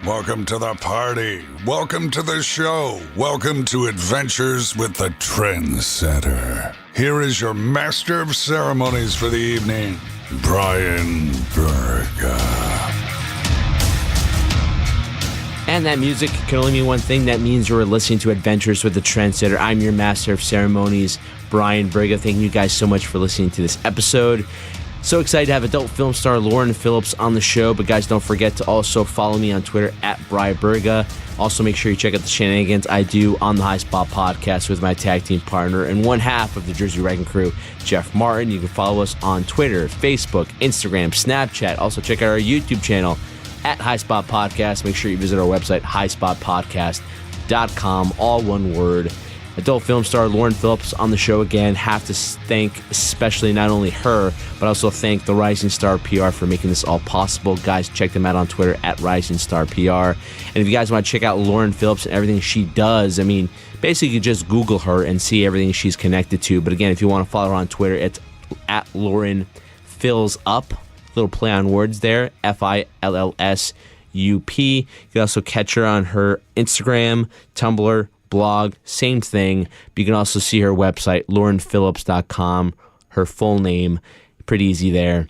Welcome to the party. Welcome to the show. Welcome to Adventures with the Trendsetter. Here is your master of ceremonies for the evening, Brian Berga. And that music can only mean one thing. That means you're listening to Adventures with the Trendsetter. I'm your master of ceremonies, Brian Berga. Thank you guys so much for listening to this episode. So excited to have adult film star Lauren Phillips on the show. But guys, don't forget to also follow me on Twitter at Brian Berga. Also, make sure you check out the shenanigans I do on the High Spot podcast with my tag team partner and one half of the Jersey Wrecking Crew, Jeff Martin. You can follow us on Twitter, Facebook, Instagram, Snapchat. Also, check out our YouTube channel at High Spot Podcast. Make sure you visit our website, highspotpodcast.com, all one word. Adult film star Lauren Phillips on the show again. Have to thank especially not only her, but also thank the Rising Star PR for making this all possible. Guys, check them out on Twitter at Rising Star PR. And if you guys want to check out Lauren Phillips and everything she does, I mean, basically you just Google her and see everything she's connected to. But again, if you want to follow her on Twitter, it's at LaurenFillsUp. Little play on words there, FILLSUP. You can also catch her on her Instagram, Tumblr, blog, same thing. But you can also see her website, LaurenPhillips.com, her full name. Pretty easy there.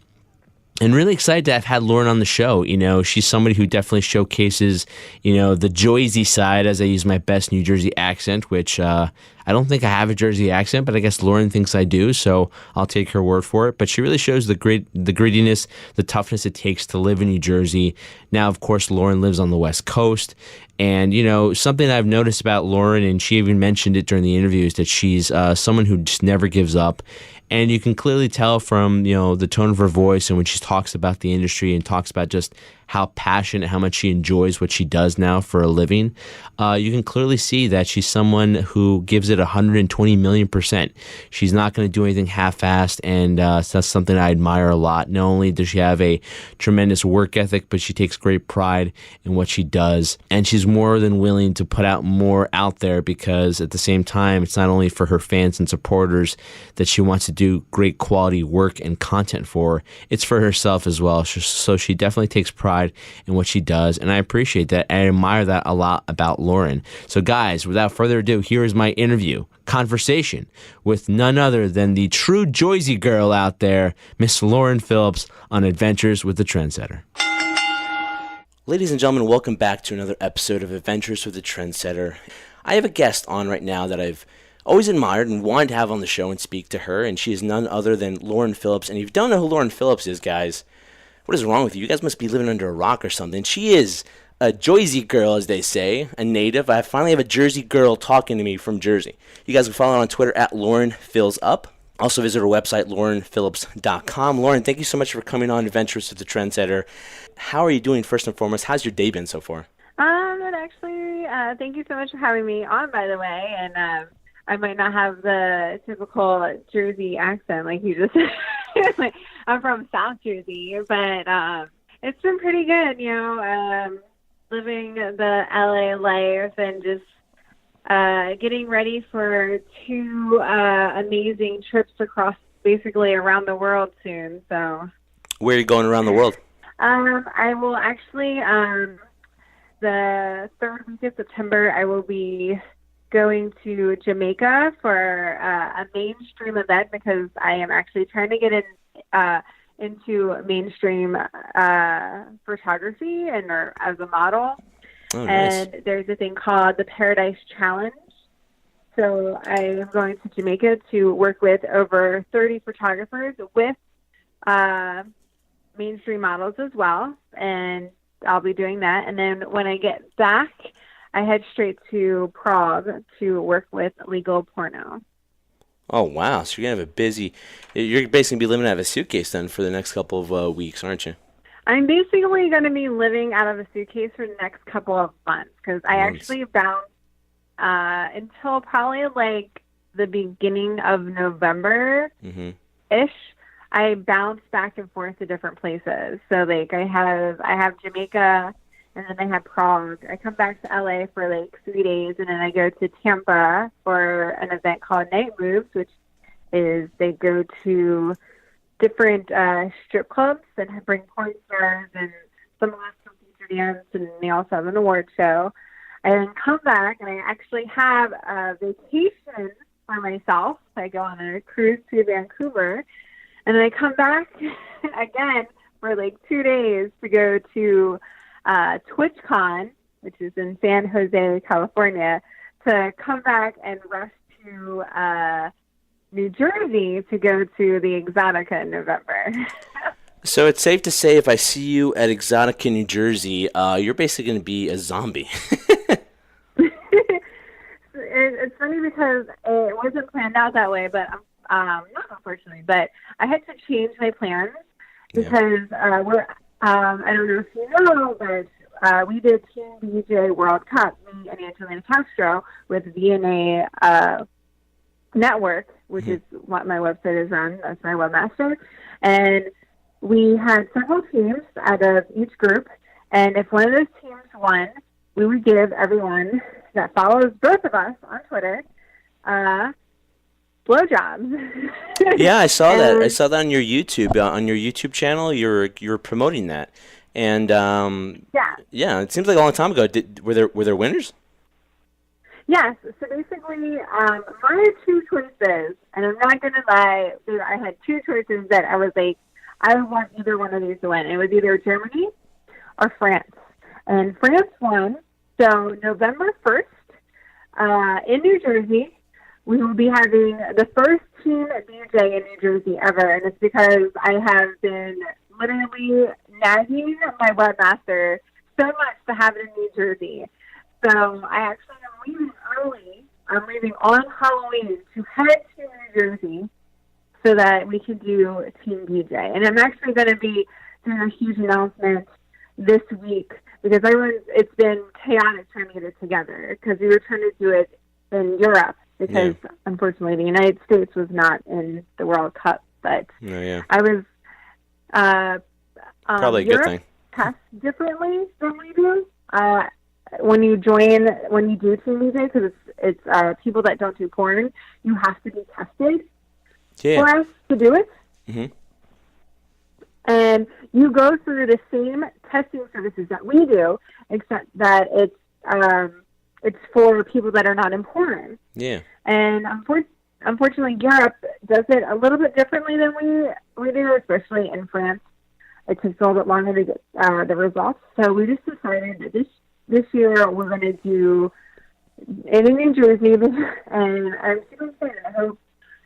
And really excited to have had Lauren on the show. You know, she's somebody who definitely showcases, you know, the Jersey side, as I use my best New Jersey accent, which I don't think I have a Jersey accent, but I guess Lauren thinks I do, so I'll take her word for it. But she really shows the grittiness, the toughness it takes to live in New Jersey. Now, of course, Lauren lives on the West Coast. And, you know, something I've noticed about Lauren, and she even mentioned it during the interview, is that she's someone who just never gives up. And you can clearly tell from, you know, the tone of her voice and when she talks about the industry and talks about just how passionate, how much she enjoys what she does now for a living. You can clearly see that she's someone who gives it 120 million%. She's not going to do anything half-assed, and that's something I admire a lot. Not only does she have a tremendous work ethic, but she takes great pride in what she does. And she's more than willing to put out more out there because at the same time, it's not only for her fans and supporters that she wants to do great quality work and content for, it's for herself as well. So she definitely takes pride in what she does, and I appreciate that. I admire that a lot about Lauren. So guys, without further ado, here is my conversation with none other than the true Jersey girl out there, Miss Lauren Phillips, on Adventures with the Trendsetter. Ladies and gentlemen, welcome back to another episode of Adventures with the Trendsetter. I have a guest on right now that I've always admired and wanted to have on the show and speak to her, and she is none other than Lauren Phillips. And if you don't know who Lauren Phillips is, guys, what is wrong with you? You guys must be living under a rock or something. She is a Jersey girl, as they say, a native. I finally have a Jersey girl talking to me from Jersey. You guys can follow her on Twitter at LaurenFillsUp. Also visit her website, LaurenPhillips.com. Lauren, thank you so much for coming on Adventures with the Trendsetter. How are you doing, first and foremost? How's your day been so far? Thank you so much for having me on, by the way. And I might not have the typical Jersey accent like you just said. I'm from South Jersey, but it's been pretty good, you know, living the LA life and just getting ready for two amazing trips across basically around the world soon. So, where are you going around the world? I will actually, the 3rd week of September, I will be going to Jamaica for a mainstream event because I am actually trying to get into mainstream photography and or as a model. Oh, nice. And there's a thing called the Paradise Challenge. So I am going to Jamaica to work with over 30 photographers with mainstream models as well. And I'll be doing that. And then when I get back, I head straight to Prague to work with legal porno. Oh, wow. So you're going to have you're basically going to be living out of a suitcase then for the next couple of weeks, aren't you? I'm basically going to be living out of a suitcase for the next couple of months because I actually bounced until probably like the beginning of November-ish. I bounced back and forth to different places. So like I have Jamaica and then I have Prague. I come back to LA for like 3 days and then I go to Tampa for an event called Night Moves, which is they go to different strip clubs and bring porn stars, and some of us come feature dance, and they also have an award show. I then come back, and I actually have a vacation for myself. I go on a cruise to Vancouver, and then I come back again for like 2 days to go to TwitchCon, which is in San Jose, California, to come back and rush to New Jersey to go to the Exotica in November. So it's safe to say if I see you at Exotica, New Jersey, you're basically going to be a zombie. It's funny because it wasn't planned out that way, but not unfortunately, but I had to change my plans because we're I don't know if you know, but we did Team DJ World Cup, me and Angelina Castro, with VNA Network, which is what my website is on. That's my webmaster. And we had several teams out of each group, and if one of those teams won, we would give everyone that follows both of us on Twitter blowjobs. Yeah, I saw that. I saw that on your YouTube channel. You're promoting that, and yeah, it seems like a long time ago. Were there winners? Yes. So basically, my two choices, and I'm not gonna lie, I had two choices that I was like, I want either one of these to win. It was either Germany or France, and France won. So November 1st, in New Jersey, we will be having the first team DJ in New Jersey ever, and it's because I have been literally nagging my webmaster so much to have it in New Jersey. So I actually am leaving early. I'm leaving on Halloween to head to New Jersey so that we can do Team DJ. And I'm actually going to be doing a huge announcement this week because it's been chaotic trying to get it together because we were trying to do it in Europe because unfortunately the United States was not in the World Cup. But I was probably a good thing. Tests differently than we do. When you do Team DJ, because it's people that don't do porn, you have to be tested for us to do it. Mm-hmm. And you go through the same testing services that we do, except that it's for people that are not in porn. Yeah. And unfortunately, Europe does it a little bit differently than we do, especially in France. It takes a little bit longer to get the results. So we just decided that this year we're going to do it in New Jersey, and I'm super excited.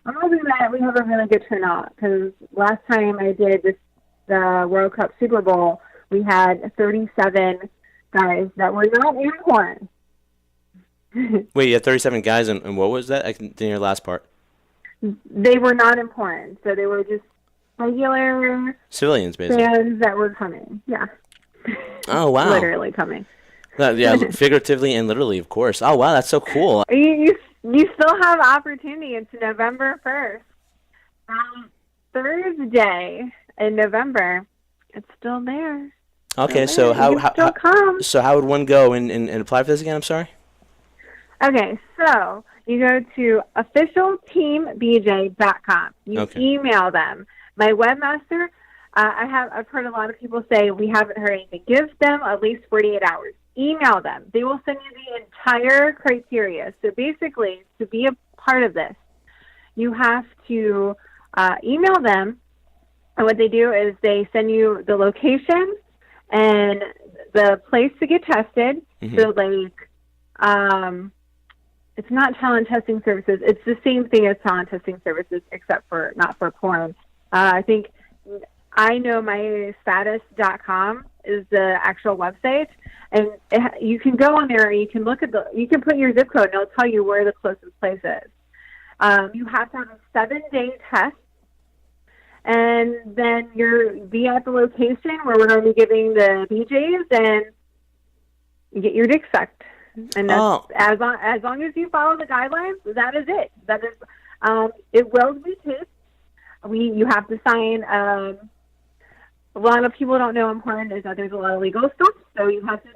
I'm hoping that we have a really good turnout because last time I did the World Cup Super Bowl, we had 37 guys that were not in porn. Wait, you had 37 guys, and what was that? I didn't hear your last part. They were not in porn, so they were just regular civilians, basically. Fans that were coming, yeah. Oh, wow. Literally coming. Yeah, figuratively and literally, of course. Oh, wow, that's so cool. You still have opportunity. It's November 1st. Thursday in November. It's still there. Okay, so how would one go and apply for this again? I'm sorry? Okay, so you go to officialteambj.com. You email them. My webmaster, I've heard a lot of people say we haven't heard anything. Give them at least 48 hours. Email them. They will send you the entire criteria. So basically, to be a part of this, you have to email them. And what they do is they send you the location and the place to get tested. Mm-hmm. So, like, it's not talent testing services. It's the same thing as talent testing services, except for not for porn. I think I know my status.com is the actual website, and you can go on there and you can look at you can put your zip code and it'll tell you where the closest place is. You have to have a 7-day test, and then you'll be at the location where we're going to be giving the BJs, and you get your dick sucked. And that's, as long as you follow the guidelines, that is it. That is, it will be taped. You have to sign. A lot of people don't know important is that there's a lot of legal stuff. So you have to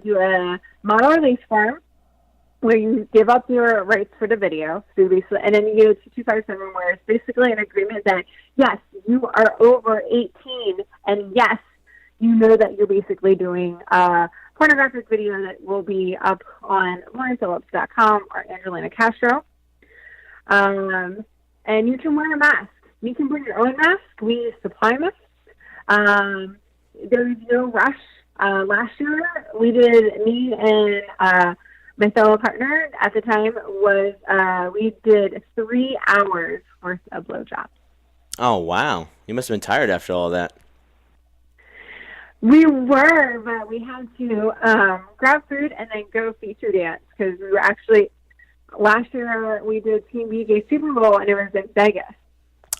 do a model release form where you give up your rights for the video. So basically, and then you get a 2257 where it's basically an agreement that yes, you are over 18, and yes, you know that you're basically doing a pornographic video that will be up on LaurenPhillips.com or Angelina Castro. And you can wear a mask. You can bring your own mask. We supply masks. There's no rush. Last year, me and my fellow partner at the time we did 3 hours worth of blowjobs. Oh, wow. You must have been tired after all that. We were, but we had to grab food and then go feature dance because we were actually, last year we did Team BJ Super Bowl and it was in Vegas.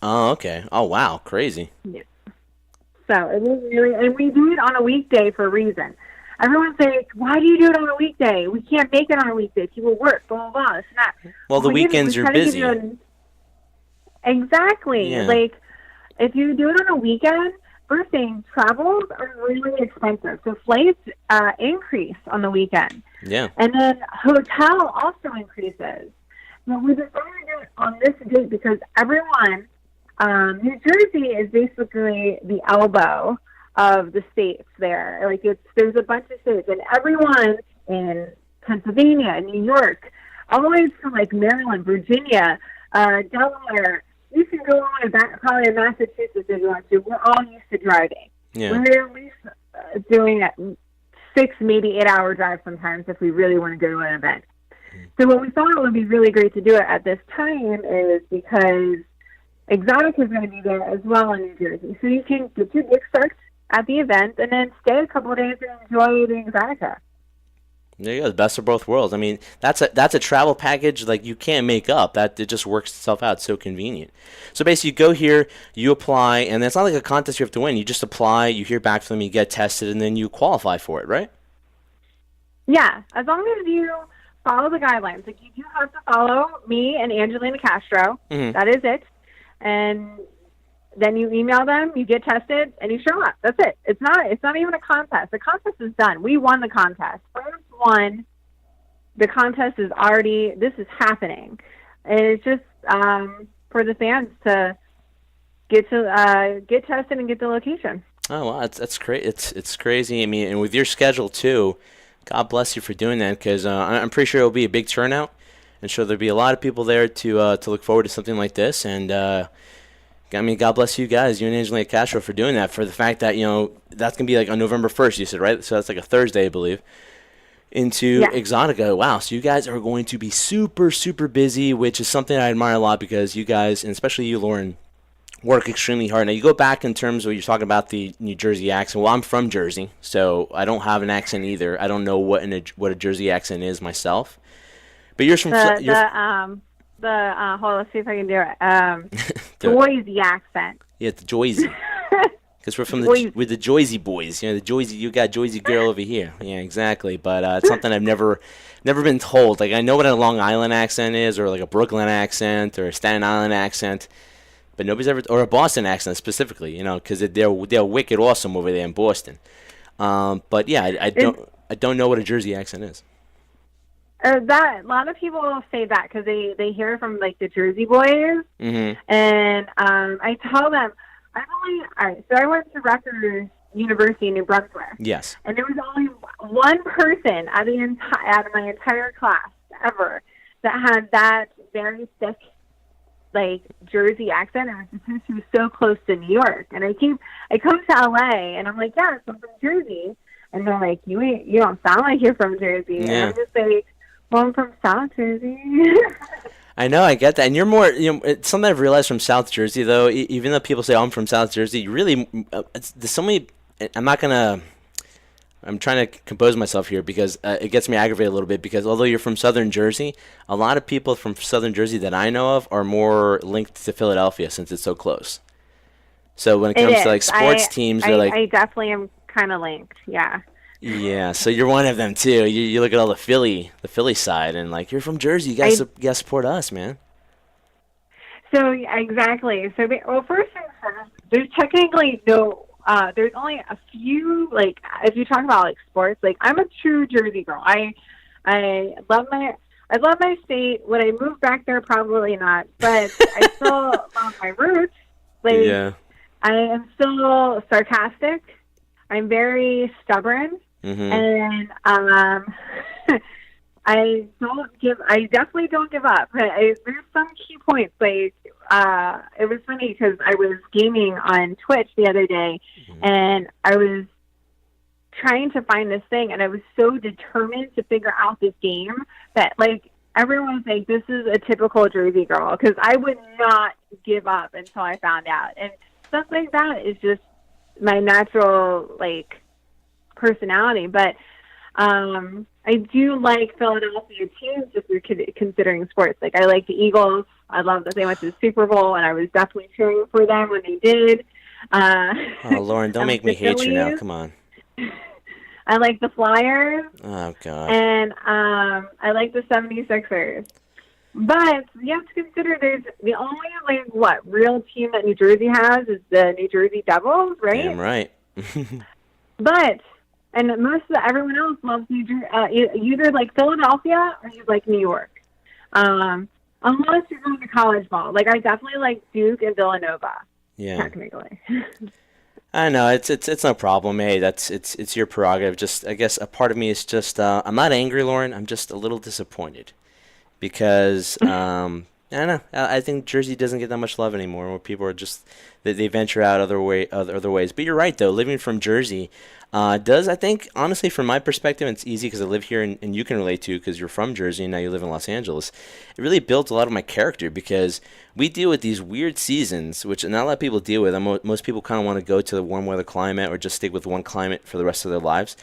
Oh, okay. Oh, wow. Crazy. Yeah. So it was really, and we do it on a weekday for a reason. Everyone's like, why do you do it on a weekday? We can't make it on a weekday. People work, blah, blah, blah. It's not. Well, the weekends you're busy. Exactly. Yeah. Like, if you do it on a weekend, first thing, travels are really expensive. So flights increase on the weekend. Yeah. And then hotel also increases. Now, we decided to do it on this date because everyone, New Jersey is basically the elbow of the states there. Like, there's a bunch of states, and everyone in Pennsylvania and New York, all the way to like Maryland, Virginia, Delaware, you can go on probably in Massachusetts if you want to. We're all used to driving. Yeah. We're at least doing a 6, maybe 8-hour drive sometimes if we really want to go to an event. So what we thought it would be really great to do it at this time is because Exotica is going to be there as well in New Jersey. So you can get your gift cards at the event and then stay a couple of days and enjoy the Exotica. There you go, the best of both worlds. I mean, that's a travel package like you can't make up. That it just works itself out. It's so convenient. So basically, you go here, you apply, and it's not like a contest you have to win. You just apply, you hear back from them, you get tested, and then you qualify for it, right? Yeah, as long as you follow the guidelines. Like, you do have to follow me and Angelina Castro. Mm-hmm. That is it. And then you email them, you get tested, and you show up. That's it. It's not even a contest. The contest is done. We won the contest. France won. The contest is already, this is happening. And it's just for the fans to get tested and get the location. Oh, wow, that's great. It's crazy. I mean, and with your schedule too, God bless you for doing that, because I'm pretty sure it'll be a big turnout. And sure there'll be a lot of people there to look forward to something like this. And I mean, God bless you guys, you and Angelina Castro, for doing that, for the fact that, that's going to be like on November 1st, you said, right? So that's like a Thursday, I believe, into Exotica. Wow, so you guys are going to be super, super busy, which is something I admire a lot, because you guys, and especially you, Lauren, work extremely hard. Now, you go back in terms of, you're talking about the New Jersey accent. Well, I'm from Jersey, so I don't have an accent either. I don't know what a Jersey accent is myself. But you're from... hold on, let's see if I can do it. Joyzy accent. Yeah, the Joyzy. Because we're from with the Joyzy boys. The Joyzy, you got Joyzy girl over here. Yeah, exactly. But it's something I've never been told. Like, I know what a Long Island accent is, or like a Brooklyn accent, or a Staten Island accent. But nobody's ever, or a Boston accent specifically, because they're wicked awesome over there in Boston. But yeah, I don't know what a Jersey accent is. That a lot of people say that because they hear it from like the Jersey boys, mm-hmm. and I tell them all right. So I went to Rutgers University in New Brunswick. Yes. And there was only one person out of my entire class ever that had that very thick, like, Jersey accent. And it was because she was so close to New York. And I come to LA, and I'm like, yes, I'm from Jersey. And they're like, you don't sound like you're from Jersey. Yeah. And I'm just like, well, I'm from South Jersey. I know, I get that. And you're more, it's something I've realized from South Jersey, though, even though people say, oh, I'm from South Jersey, you really, there's so many, I'm trying to compose myself here, because it gets me aggravated a little bit, because although you're from Southern Jersey, a lot of people from Southern Jersey that I know of are more linked to Philadelphia, since it's so close. So when it comes to like sports teams, they're like, I definitely am kind of linked, yeah. Yeah, so you're one of them too. You look at all the Philly side, and like, you're from Jersey. You guys support us, man. So exactly. So first things first, there's technically no. There's only a few, like, if you talk about like sports, like, I'm a true Jersey girl. I love my state. Would I move back there? Probably not. But I still love my roots. Like, yeah. I am still sarcastic. I'm very stubborn, Mm-hmm. and I definitely don't give up. There's some key points. Like, it was funny because I was gaming on Twitch the other day, and I was trying to find this thing, and I was so determined to figure out this game that, like, everyone's like, this is a typical Jersey girl, because I would not give up until I found out. And stuff like that is just my natural, like, personality. But I do like Philadelphia teams, if you're considering sports. Like, I like the Eagles. I love that they went to the Super Bowl, and I was definitely cheering for them when they did. Oh, Lauren, don't make me hate you now. Come on. I like the Flyers. Oh, God. And I like the 76ers. But you have to consider there's the only, like, real team that New Jersey has is the New Jersey Devils, right? Damn right. But, and everyone else loves New Jersey. You either like Philadelphia or you like New York. Unless you're going to college ball. Like, I definitely like Duke and Villanova. Yeah. Technically. I know it's no problem. Hey, it's your prerogative. Just, I guess a part of me is just I'm not angry, Lauren. I'm just a little disappointed because I don't know. I think Jersey doesn't get that much love anymore. Where people are just they venture out other ways. But you're right though. Living from Jersey does, I think, honestly, from my perspective, it's easy because I live here and you can relate to because you're from Jersey and now you live in Los Angeles. It really built a lot of my character because we deal with these weird seasons, which not a lot of people deal with. Most people kind of want to go to the warm weather climate or just stick with one climate for the rest of their lives.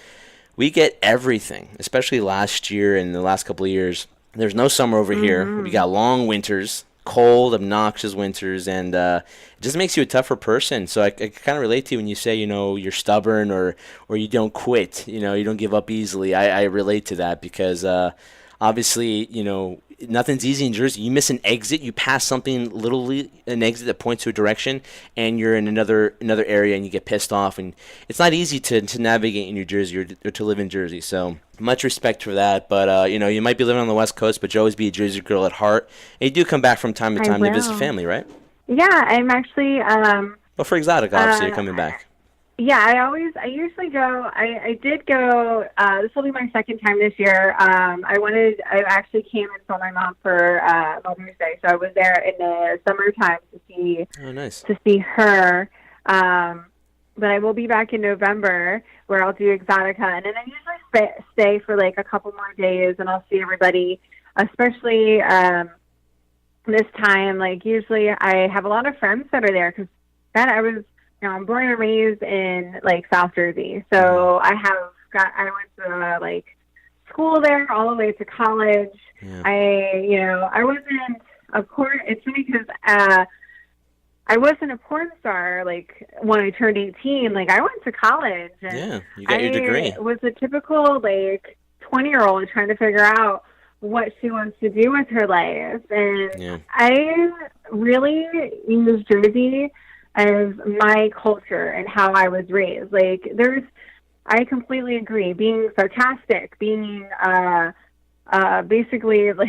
We get everything, especially last year and the last couple of years. There's no summer over here. We got long winters, cold, obnoxious winters, and it just makes you a tougher person. So I kind of relate to you when you say, you're stubborn or you don't quit, you don't give up easily. I relate to that because obviously, nothing's easy in Jersey. You miss an exit, you pass something, literally an exit that points to a direction, and you're in another area and you get pissed off. And it's not easy to navigate in New Jersey or to live in Jersey. So much respect for that. But, you might be living on the West Coast, but you always be a Jersey girl at heart. And you do come back from time to time to visit family, right? Yeah, I'm actually... well, for Exotic, obviously, you're coming back. Yeah, I usually go. I did go. This will be my second time this year. I actually came and saw my mom for Mother's Day, so I was there in the summertime to see. Oh, nice. To see her. But I will be back in November where I'll do Exotica, and then I usually stay for like a couple more days, and I'll see everybody. Especially this time, like usually I have a lot of friends that are there because I was. I'm born and raised in like South Jersey, so I went to like school there all the way to college. Yeah. I wasn't a porn. It's funny because I wasn't a porn star like when I turned 18. Like I went to college. And yeah, you got your degree. I was a typical like 20-year-old trying to figure out what she wants to do with her life, and I really use Jersey as my culture and how I was raised. Like, I completely agree. Being sarcastic, being basically, like,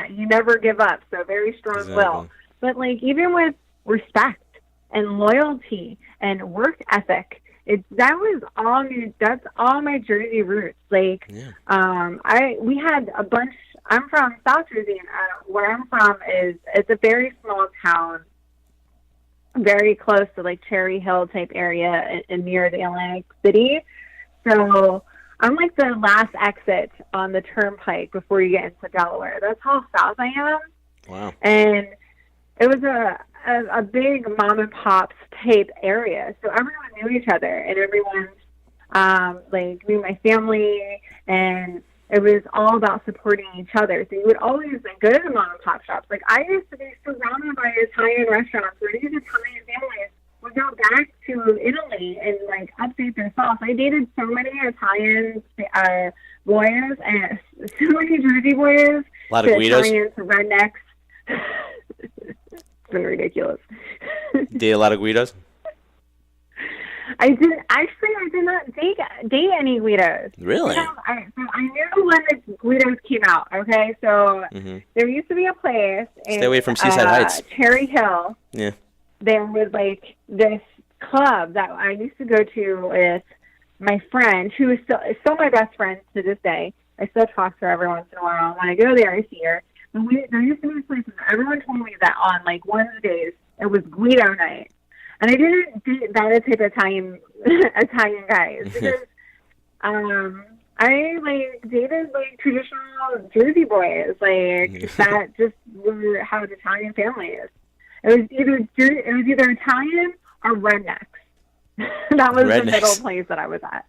you never give up, so very strong will. But, like, even with respect and loyalty and work ethic, that's all my Jersey roots. Like, we had a bunch. I'm from South Jersey, and where I'm from it's a very small town, very close to like Cherry Hill type area and near the Atlantic City. So I'm like the last exit on the turnpike before you get into Delaware. That's how south I am. Wow. And it was a big mom and pops type area. So everyone knew each other, and everyone like knew my family, and it was all about supporting each other. So you would always like go to the mom and pop shops. Like I used to be surrounded by Italian restaurants where these Italian families would go back to Italy and like update their sauce. I dated so many Italian boys and so many Jersey boys. A lot of Guidos. Italians, rednecks. It's been ridiculous. Date a lot of Guidos? I did not date any Guidos. Really? I knew when the Guidos came out. Okay, so there used to be a place in Stay away from Seaside Heights. Cherry Hill. Yeah. There was like this club that I used to go to with my friend, who is still my best friend to this day. I still talk to her every once in a while. When I go there, I see her. And there used to be places. Everyone told me that on like Wednesdays it was Guido night, and I didn't date that type of Italian guys because I like dated like traditional Jersey boys, like that just were how an Italian family is. It was either Italian or rednecks. That was the middle place that I was at.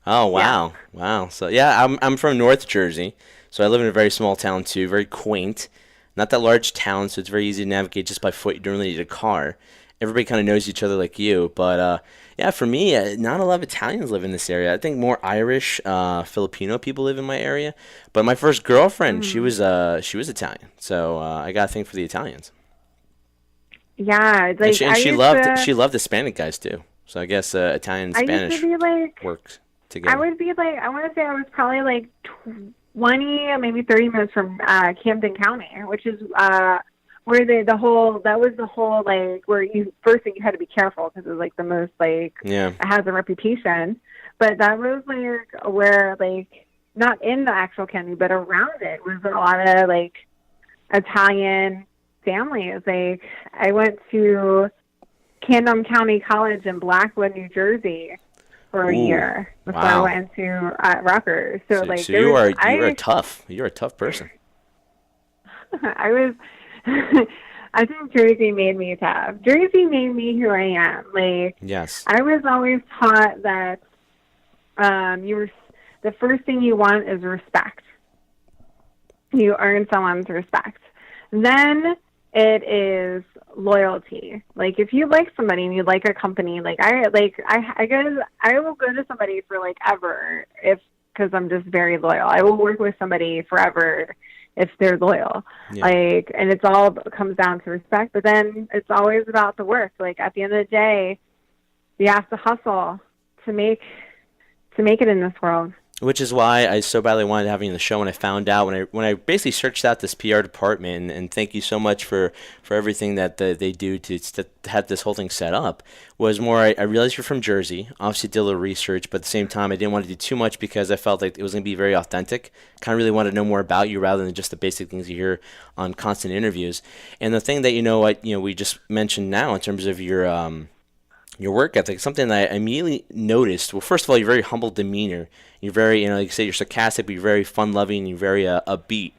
Oh wow, yeah. Wow. So yeah, I'm from North Jersey, so I live in a very small town too, very quaint. Not that large town, so it's very easy to navigate just by foot. You don't really need a car. Everybody kind of knows each other like you, but yeah, for me, not a lot of Italians live in this area. I think more Irish, Filipino people live in my area. But my first girlfriend, she was Italian, so I got a thing for the Italians. Yeah, like she loved Hispanic guys too. So I guess Italian and Spanish works together. I would be like, I want to say I was probably like 20, maybe 30 minutes from Camden County, which is where the whole like where you first thing you had to be careful because it was like the most like it has a reputation, but that was like where like not in the actual county but around it was a lot of like Italian families. Like I went to Camden County College in Blackwood, New Jersey for a year before I went to Rutgers. So like you're a tough person. I was. I think Jersey made me tough. Jersey made me who I am. Like, yes, I was always taught that the first thing you want is respect. You earn someone's respect. Then it is loyalty. Like, if you like somebody and you like a company, I will go to somebody for like ever because I'm just very loyal. I will work with somebody forever if they're loyal. Like, and it's all comes down to respect, but then it's always about the work. Like at the end of the day, you have to hustle to make it in this world. Which is why I so badly wanted to have you on the show when I found out, when I basically searched out this PR department, and thank you so much for everything that they do to have this whole thing set up, was more I realized you're from Jersey, obviously did a little research, but at the same time I didn't want to do too much because I felt like it was going to be very authentic. Kind of really wanted to know more about you rather than just the basic things you hear on constant interviews. And the thing that we just mentioned now in terms of your work ethic, something that I immediately noticed. Well, first of all, you're very humble demeanor. You're very, like you say, you're sarcastic, but you're very fun-loving. You're very upbeat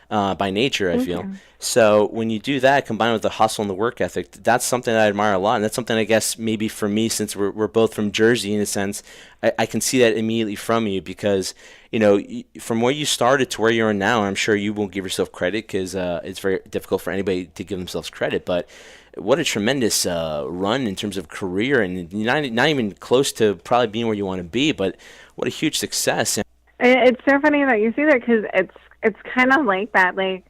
by nature, I feel. So when you do that, combined with the hustle and the work ethic, that's something that I admire a lot. And that's something I guess maybe for me, since we're both from Jersey in a sense, I can see that immediately from you because, from where you started to where you are now, I'm sure you won't give yourself credit because it's very difficult for anybody to give themselves credit. But what a tremendous run in terms of career, and not even close to probably being where you want to be, but what a huge success. It's so funny that you say that because it's kind of like that. Like,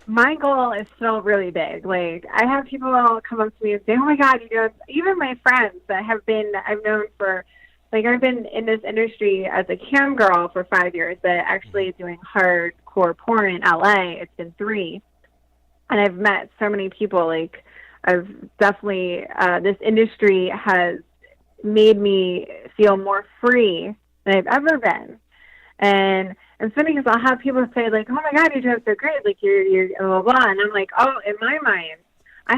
my goal is still really big. Like, I have people come up to me and say, oh my God, even my friends that I've known for, like, I've been in this industry as a cam girl for 5 years, but actually doing hardcore porn in LA, it's been 3. And I've met so many people. Like, I've definitely, this industry has made me feel more free than I've ever been. And it's funny because I'll have people say, like, oh my God, you're doing so great. Like, you're blah, blah, blah. And I'm like, oh, in my mind, I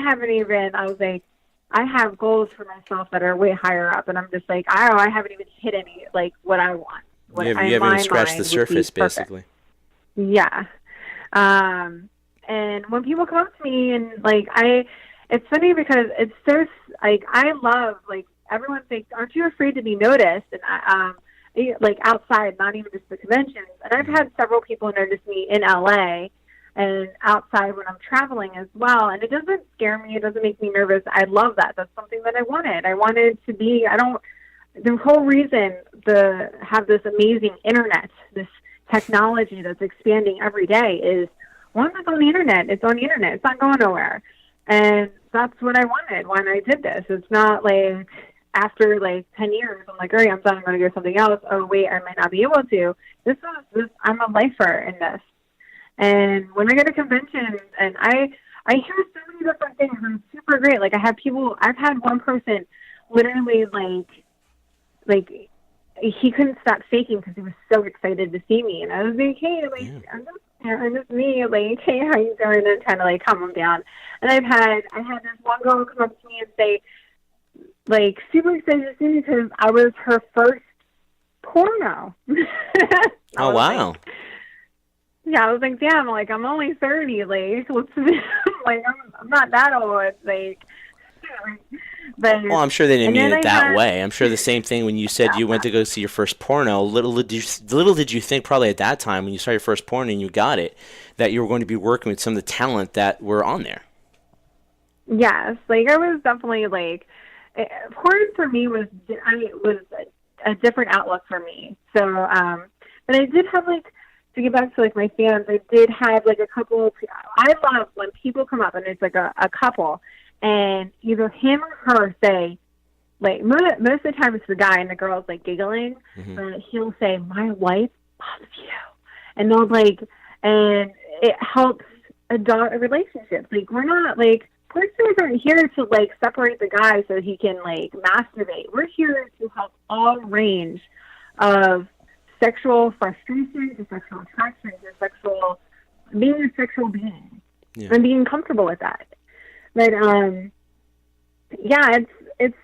was like, I have goals for myself that are way higher up. And I'm just like, I haven't even hit any, like, what I want. You haven't even scratched the surface, basically. Yeah. And when people come up to me and, like, it's funny because it's so, like, I love, like, everyone thinks, aren't you afraid to be noticed? And like outside, not even just the conventions. And I've had several people notice me in LA and outside when I'm traveling as well. And it doesn't scare me. It doesn't make me nervous. I love that. That's something that I wanted. I wanted to be, the whole reason to have this amazing internet, this technology that's expanding every day is, one, it's on the internet. It's on the internet. It's not going nowhere. And that's what I wanted when I did this. It's not like, after like 10 years, I'm like, all right, I'm done. I'm going to do something else. Oh, wait, I might not be able to. I'm a lifer in this. And when I go to conventions and I hear so many different things, and it's super great. Like I've had one person literally like he couldn't stop shaking because he was so excited to see me. And I was like, hey, like, Yeah. I'm just me, like, hey, how you doing? And trying to, like, calm him down. And I had this one girl come up to me and say, like, super excited to see me because I was her first porno. Oh, wow. Like, yeah, I was like, damn, like, I'm only 30, like, what's, like, I'm not that old, like, but, Well, I'm sure they didn't mean it that had, way. I'm sure the same thing when you said you went to go see your first porno. Little did you think probably at that time when you saw your first porno and you got it, that you were going to be working with some of the talent that were on there. yes, like, I was definitely, like, porn for me was a different outlook for me. So, but I did have, like, to get back to, like, my fans, I did have, like, a couple. I love when people come up and it's, like, a couple, and either him or her say, like, most of the time it's the guy and the girl's, like, giggling, but he'll say, my wife loves you. And they'll, like, and it helps adult relationships. Like, we're not, like, porn stars aren't here to, like, separate the guy so he can, like, masturbate. We're here to help all range of sexual frustration to sexual attraction to being a sexual being and being comfortable with that. But yeah, it's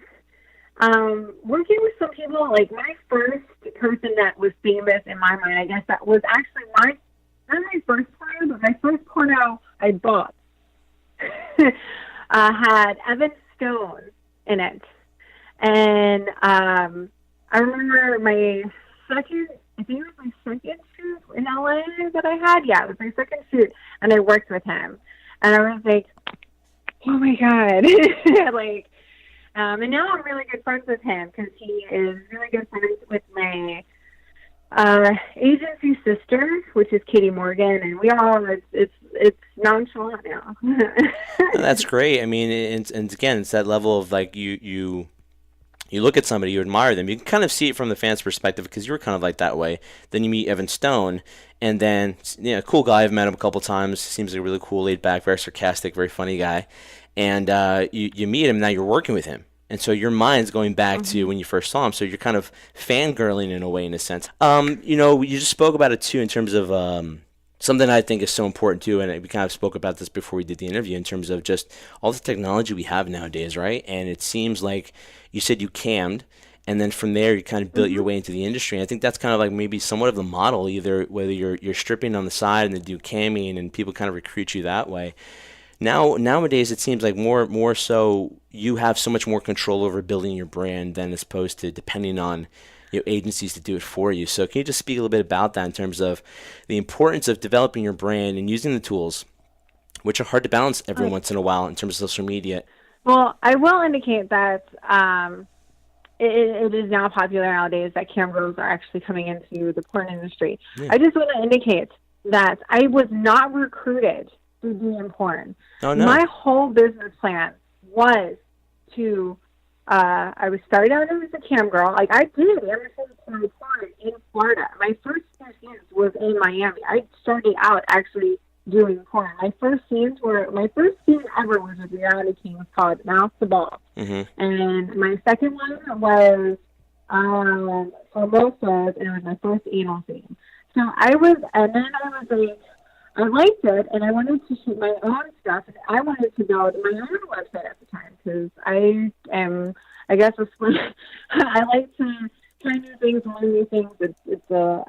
working with some people. Like, my first person that was famous in my mind, I guess that was actually not my first porno, but my first porno I bought had Evan Stone in it, and I remember my second. I think it was my second shoot in LA that I had. Yeah, it was my second shoot, and I worked with him. And I was like, oh my God. Like, and now I'm really good friends with him because he is really good friends with my agency sister, which is Katie Morgan, and we all, it's nonchalant now. That's great. I mean, and again, it's that level of, like, you look at somebody, you admire them. You can kind of see it from the fans' perspective because you were kind of like that way. Then you meet Evan Stone, and then, cool guy. I've met him a couple times. Seems like a really cool, laid-back, very sarcastic, very funny guy. And you meet him, now you're working with him. And so your mind's going back to when you first saw him. So you're kind of fangirling in a way, in a sense. You just spoke about it, too, in terms of something I think is so important, too, and we kind of spoke about this before we did the interview in terms of just all the technology we have nowadays, right? And it seems like you said you cammed, and then from there you kind of built your way into the industry. And I think that's kind of like maybe somewhat of the model, either whether you're stripping on the side and then do camming and people kind of recruit you that way. Nowadays it seems like more so you have so much more control over building your brand than as opposed to depending on agencies to do it for you. So can you just speak a little bit about that in terms of the importance of developing your brand and using the tools, which are hard to balance every once in a while in terms of social media? Well, I will indicate that it is now popular nowadays that cam girls are actually coming into the porn industry. Yeah. I just want to indicate that I was not recruited to be in porn. Oh, no. My whole business plan was to I was started out as a cam girl. Like, I did amateur porn in Florida. My first few scenes was in Miami. I started out actually doing porn. My first scene ever was with Reality Kings called Mouth to Ball. And my second one was for Mofos, and it was my first anal scene. So I was like, I liked it, and I wanted to shoot my own stuff, and I wanted to build my own website at the time, because I like to try new things, learn new things. It's a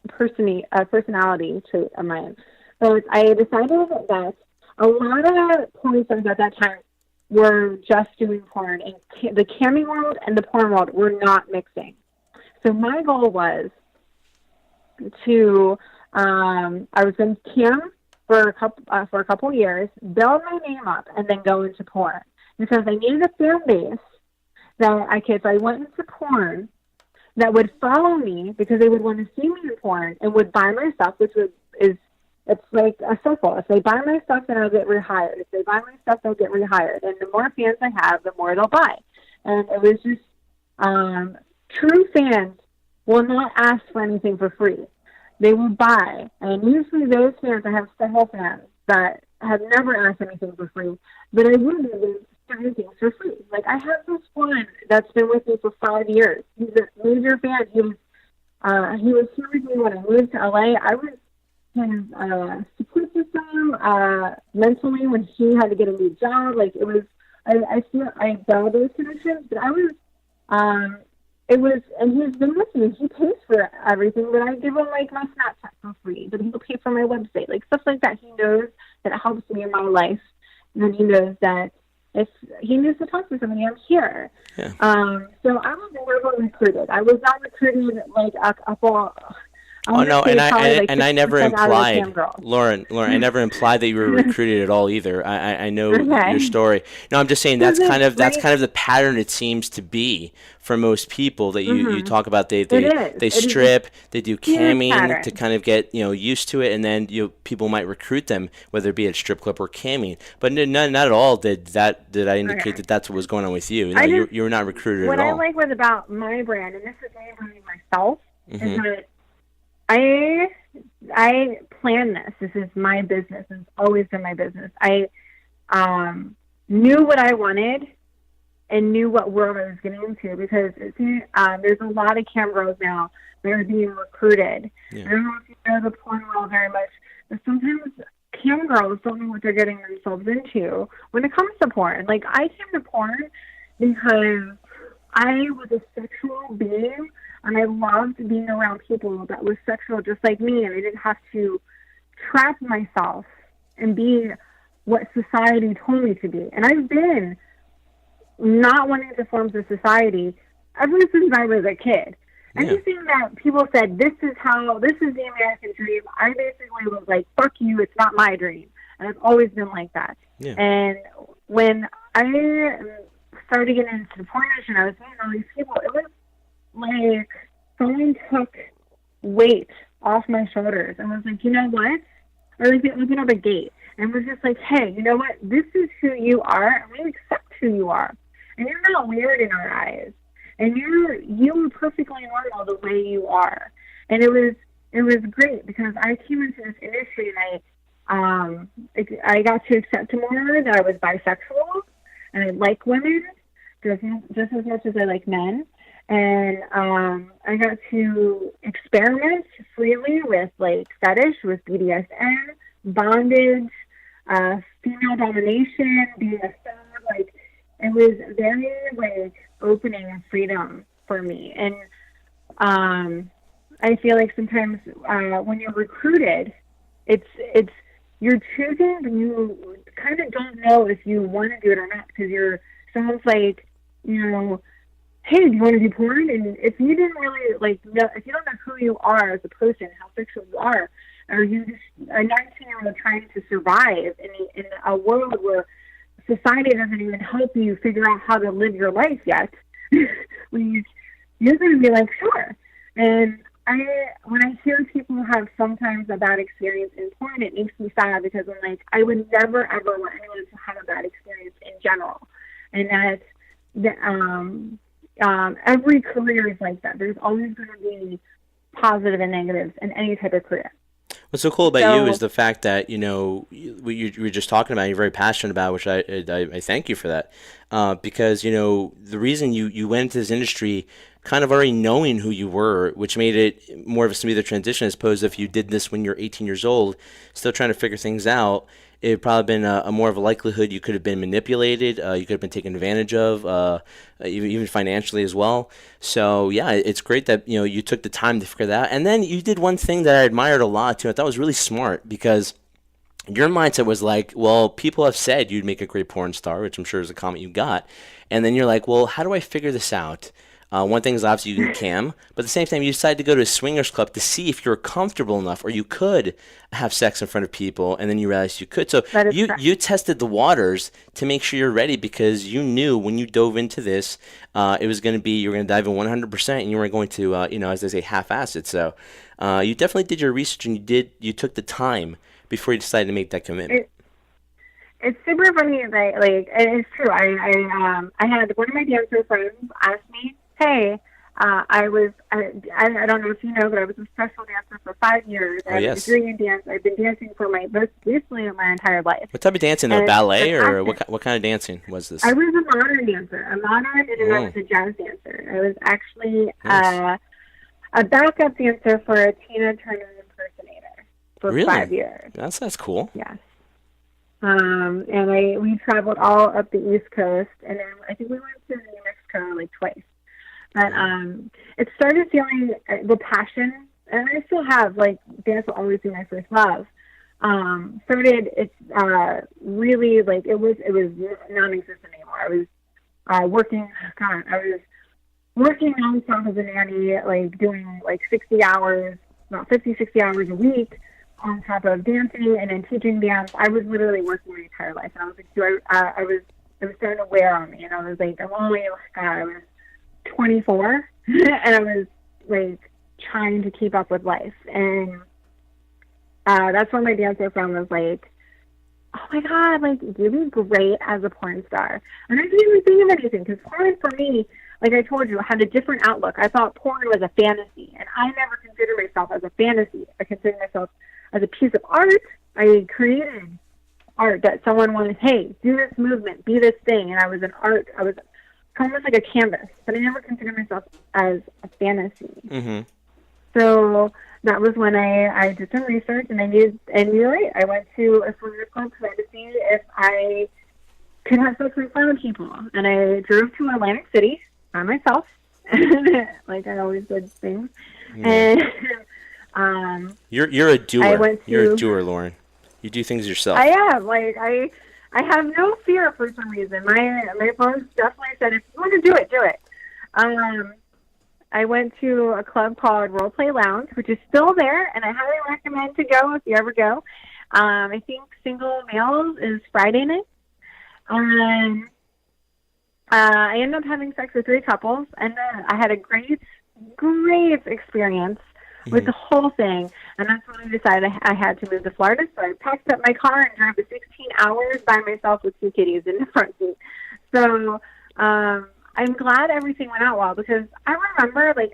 personality trait of mine. So I decided that a lot of porn stars at that time were just doing porn, and the camming world and the porn world were not mixing. So my goal was to I was going to cam for a couple years, build my name up, and then go into porn, because I needed a fan base that if I went into porn, that would follow me because they would want to see me in porn and would buy my stuff, it's like a circle. If they buy my stuff, then I'll get rehired. If they buy my stuff, they'll get rehired. And the more fans I have, the more they'll buy. And it was just true fans will not ask for anything for free. They will buy. And usually those fans, I have several fans that have never asked anything for free, but I would certain things for free. Like, I have this one that's been with me for 5 years. He's a major fan. He was here with me when I moved to LA. I was his support system mentally when he had to get a new job. Like, it was, I feel I value those connections, but it was, and he's been with me. He pays for everything, but I give him like my Snapchat for free. But he'll pay for my website, like stuff like that. He knows that it helps me in my life, and then he knows that if he needs to talk to somebody, I'm here. Yeah. So I was never recruited. I was not recruited like Oh no, and I never implied, Lauren, I Mm-hmm. never implied that you were recruited at all either. I know your story. No, I'm just saying that's kind of the pattern it seems to be for most people that you talk about. They strip, they do camming to kind of get used to it, and then people might recruit them, whether it be at strip club or camming. But not at all did I indicate that that's what was going on with you. No, you were not recruited at all. What I like was about my brand, and this is me branding myself, is that I plan this. This is my business. It's always been my business. I knew what I wanted and knew what world I was getting into, because there's a lot of cam girls now that are being recruited. Yeah. I don't know if you know the porn world very much, but sometimes cam girls don't know what they're getting themselves into when it comes to porn. Like, I came to porn because I was a sexual being, and I loved being around people that were sexual just like me, and I didn't have to trap myself and be what society told me to be. And I've been not wanting to conform to society ever since I was a kid. Yeah. Anything that people said, this is the American dream, I basically was like, fuck you, it's not my dream. And I've always been like that. Yeah. And when I started getting into the porn industry, I was meeting all these people, it was like someone took weight off my shoulders and was like, you know what? Or like they opened up a gate and was just like, hey, you know what? This is who you are, and we accept who you are. And you're not weird in our eyes. And you are perfectly normal the way you are. And it was great, because I came into this industry and I got to accept more that I was bisexual and I like women just as much as I like men. And I got to experiment freely with like fetish, with BDSM, bondage, female domination, being a femme. Like, it was very like opening and freedom for me. And I feel like sometimes when you're recruited, it's you're choosing, but you kind of don't know if you want to do it or not, because someone's like, hey, do you want to do porn? And if you didn't really know, if you don't know who you are as a person, how sexual you are, or you just a 19-year-old trying to survive in a world where society doesn't even help you figure out how to live your life yet, you're going to be like, sure. And when I hear people have sometimes a bad experience in porn, it makes me sad, because I'm like, I would never ever want anyone to have a bad experience in general. And that every career is like that. There's always going to be positive and negatives in any type of career. What's so cool about you is the fact that, what you were just talking about, you're very passionate about, which I thank you for that. Because, the reason you went into this industry kind of already knowing who you were, which made it more of a smoother transition, as opposed to if you did this when you're 18 years old, still trying to figure things out. It would probably been a more of a likelihood you could have been manipulated, you could have been taken advantage of, even financially as well. So yeah, it's great that you took the time to figure that out. And then you did one thing that I admired a lot too. I thought was really smart, because your mindset was like, well, people have said you'd make a great porn star, which I'm sure is a comment you got. And then you're like, well, how do I figure this out? One thing is obviously you can cam, but at the same time you decided to go to a swingers club to see if you're comfortable enough or you could have sex in front of people, and then you realized you could. So you tested the waters to make sure you're ready, because you knew when you dove into this, it was going to be, you were going to dive in 100%, and you weren't going to, as they say, half-ass it. So you definitely did your research, and you took the time before you decided to make that commitment. It's super funny that, and it's true. I had one of my dancer friends ask me, hey, I don't know if you know, but I was a special dancer for 5 years. I have a degree in dance. I've been dancing for basically my entire life. What type of dancing, though? Ballet, or what kind of dancing was this? I was a modern dancer. A modern, and then I was a jazz dancer. I was actually a backup dancer for a Tina Turner impersonator for 5 years. That's cool. Yes. And we traveled all up the East Coast, and then I think we went to New Mexico like twice. But it started feeling the passion, and I still have, like, dance will always be my first love. It's really, like, it was non-existent anymore. I was working nonstop as a nanny, like, doing, like, 60 hours a week on top of dancing and then teaching dance. I was literally working my entire life, and I was like, it was starting to wear on me, and I was like, I was 24 and I was like trying to keep up with life, and that's when my dancer friend was like, oh my god, like, you'd be great as a porn star. And I didn't even think of anything, because porn for me, like I told you, had a different outlook. I thought porn was a fantasy, and I never considered myself as a fantasy. I considered myself as a piece of art. I created art that someone wanted, hey, do this movement, be this thing, and I was almost like a canvas, but I never considered myself as a fantasy. Mm-hmm. So that was when I did some research, and you're right, I went to a swingers club to see if I could have sex with fun people. And I drove to Atlantic City by myself, like I always did things. Yeah. And you're a doer. You're a doer, Lauren. You do things yourself. I am. Like, I have no fear for some reason. My boss definitely said, if you want to do it, do it. I went to a club called Role Play Lounge, which is still there, and I highly recommend to go if you ever go. I think single males is Friday night. I ended up having sex with 3 couples, and I had a great experience with the whole thing, and that's when I decided I had to move to Florida. So I packed up my car and drove the 16 hours by myself with 2 kitties in the front seat. So I'm glad everything went out well, because I remember, like,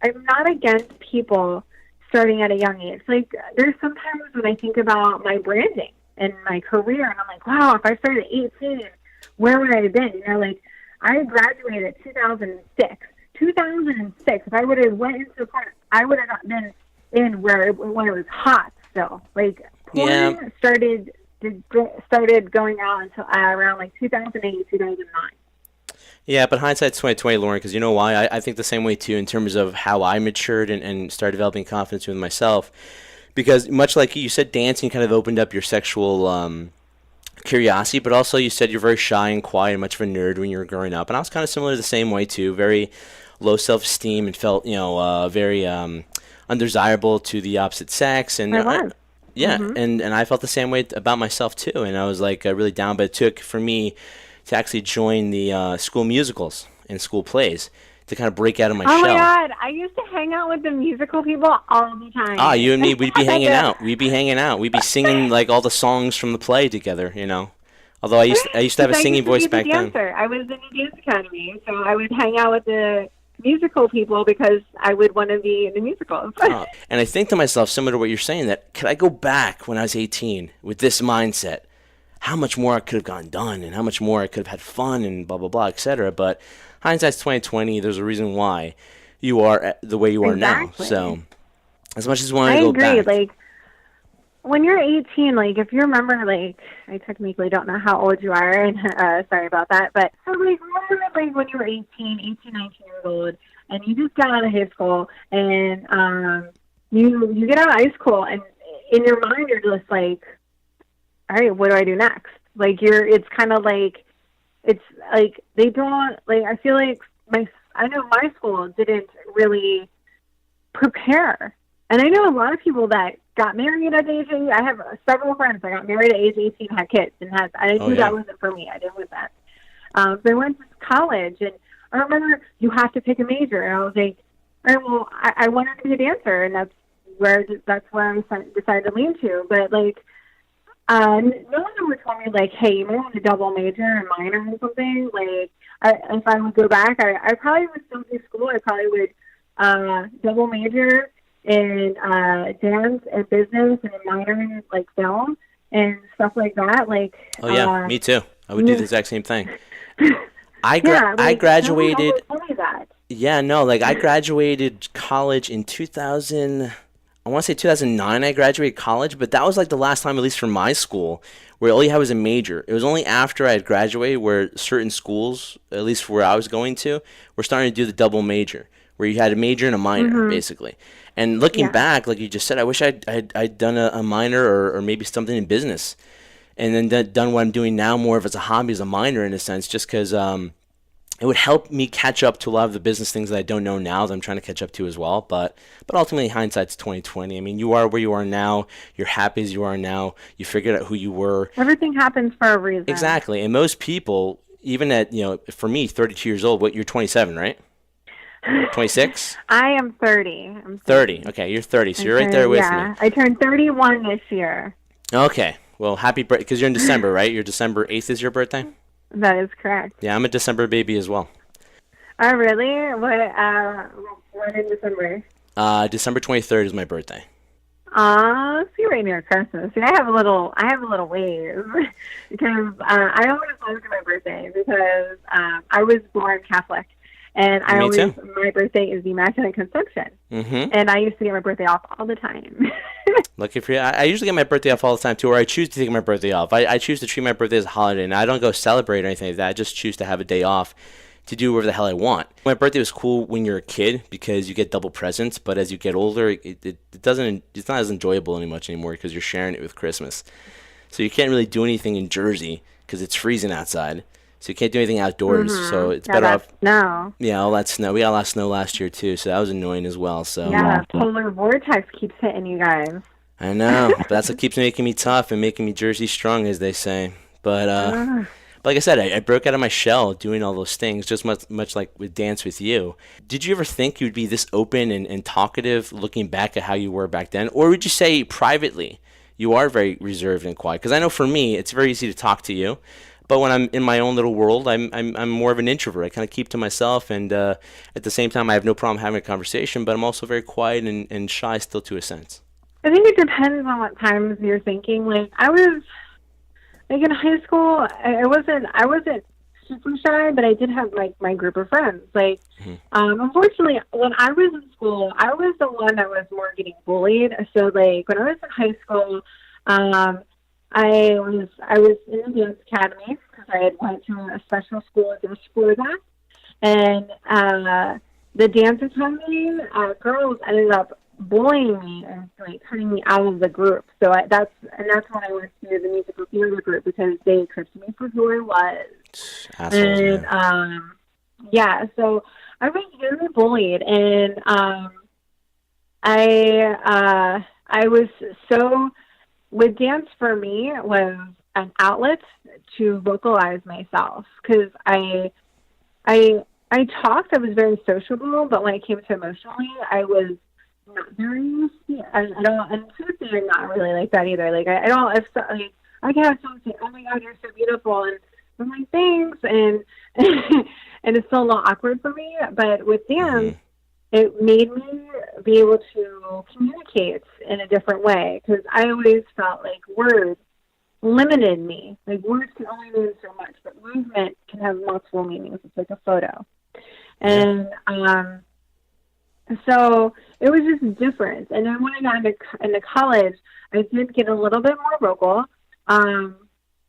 I'm not against people starting at a young age. Like, there's sometimes when I think about my branding and my career, and I'm like, wow, if I started at 18, where would I have been? You know, like, I graduated 2006. 2006, if I would have went into the porn, I would have not been in when it was hot still. Like, porn started going out until around like 2008, 2009. Yeah, but hindsight's 2020, Lauren, because you know why? I think the same way too, in terms of how I matured and started developing confidence with myself. Because much like you said, dancing kind of opened up your sexual curiosity, but also you said you're very shy and quiet and much of a nerd when you were growing up. And I was kind of similar the same way too, very low self-esteem and felt, very undesirable to the opposite sex. And and I felt the same way about myself too. And I was like really down, but it took for me to actually join the school musicals and school plays to kind of break out of my shell. Oh my God, I used to hang out with the musical people all the time. You and me, we'd be hanging out. We'd be singing like all the songs from the play together, Although I used to have a singing voice back then. I was in the dance academy, so I would hang out with the musical people because I would want to be in the musicals. And I think to myself, similar to what you're saying, that could I go back when I was 18 with this mindset? How much more I could have gotten done, and how much more I could have had fun, and blah blah blah, etc. But hindsight's 2020. There's a reason why you are the way you are now. So, as much as you want to go back, I agree. Like, when you're 18, like, if you remember, like, I technically don't know how old you are, and sorry about that, but so, like, remember, like, when you were 18, 19 years old, and you just got out of high school, and you get out of high school, and in your mind, you're just like, all right, what do I do next? Like, it's kind of like, it's like, they don't, like, I feel like I know my school didn't really prepare. And I know a lot of people that got married at age 18. I have several friends that got married at age 18, had kids, and I knew that wasn't for me. I didn't want that. So I went to college, and I remember you have to pick a major. And I was like, all right, well, I wanted to be a dancer, and that's where I decided to lean to. But, like, no one ever told me, like, hey, you may want to double major and minor or something. Like, if I would go back, I probably would still do school. I probably would double major in dance and business and a minor in like film and stuff like that. Like, oh yeah, me too. I would do the exact same thing. I like, graduated. Tell me that. Yeah, no, like I graduated college in 2000. I want to say 2009 I graduated college, but that was like the last time, at least for my school, where all you had was a major. It was only after I had graduated where certain schools, at least where I was going to, were starting to do the double major, where you had a major and a minor, basically. And looking back, like you just said, I wish I'd done a minor or maybe something in business, and then done what I'm doing now more of as a hobby, as a minor in a sense, just because it would help me catch up to a lot of the business things that I don't know now that I'm trying to catch up to as well. But ultimately, hindsight's 20/20. I mean, you are where you are now. You're happy as you are now. You figured out who you were. Everything happens for a reason. Exactly. And most people, even at, for me, 32 years old, you're 27, right? 26? I am 30. I'm 30. Okay, you're 30, so you're right there with me. I turned 31 this year. Okay. Well, happy birthday, because you're in December, right? You're December 8th is your birthday? That is correct. Yeah, I'm a December baby as well. Oh, really? When in December? December 23rd is my birthday. So you're right near Christmas. See, I have a little ways because I always look at my birthday because I was born Catholic, and my birthday is the Immaculate Conception, and I used to get my birthday off all the time. Lucky for you. I usually get my birthday off all the time too, or I choose to take my birthday off. I choose to treat my birthday as a holiday, and I don't go celebrate or anything like that. I just choose to have a day off to do whatever the hell I want. My birthday was cool when you're a kid because you get double presents, but as you get older, it's not as enjoyable anymore because you're sharing it with Christmas. So you can't really do anything in Jersey because it's freezing outside. So you can't do anything outdoors. So it's better off. Snow. Yeah, all that snow. We got a lot of snow last year too, so that was annoying as well. So yeah, that polar vortex keeps hitting you guys. I know, but that's what keeps making me tough and making me Jersey strong, as they say. But like I said, I broke out of my shell doing all those things, just much like with Dance With You. Did you ever think you'd be this open and talkative looking back at how you were back then? Or would you say privately you are very reserved and quiet? Because I know for me, it's very easy to talk to you. But when I'm in my own little world, I'm more of an introvert. I kind of keep to myself, and at the same time, I have no problem having a conversation, but I'm also very quiet and shy still to a sense. I think it depends on what times you're thinking. Like I was, like in high school, I wasn't super shy, but I did have like my group of friends. Like, unfortunately, when I was in school, I was the one that was more getting bullied. So like when I was in high school, I was in the dance academy because I had went to a special school just for that, and the dance academy girls ended up bullying me and like cutting me out of the group. So that's when I went to the musical theater group because they accepted me for who I was. Assholes, and yeah, so I was very bullied, and I was so. With dance for me was an outlet to vocalize myself because I talked. I was very sociable, but when it came to emotionally, I was not very. And truthfully, I'm not really like that either. Like I don't. If so, like, I can have someone say, "Oh my God, you're so beautiful," and I'm like, "Thanks," and and it's still a little awkward for me. But with dance. It made me be able to communicate in a different way because I always felt like words limited me. Like words can only mean so much, but movement can have multiple meanings. It's like a photo. And so it was just different. And then when I got into college, I did get a little bit more vocal,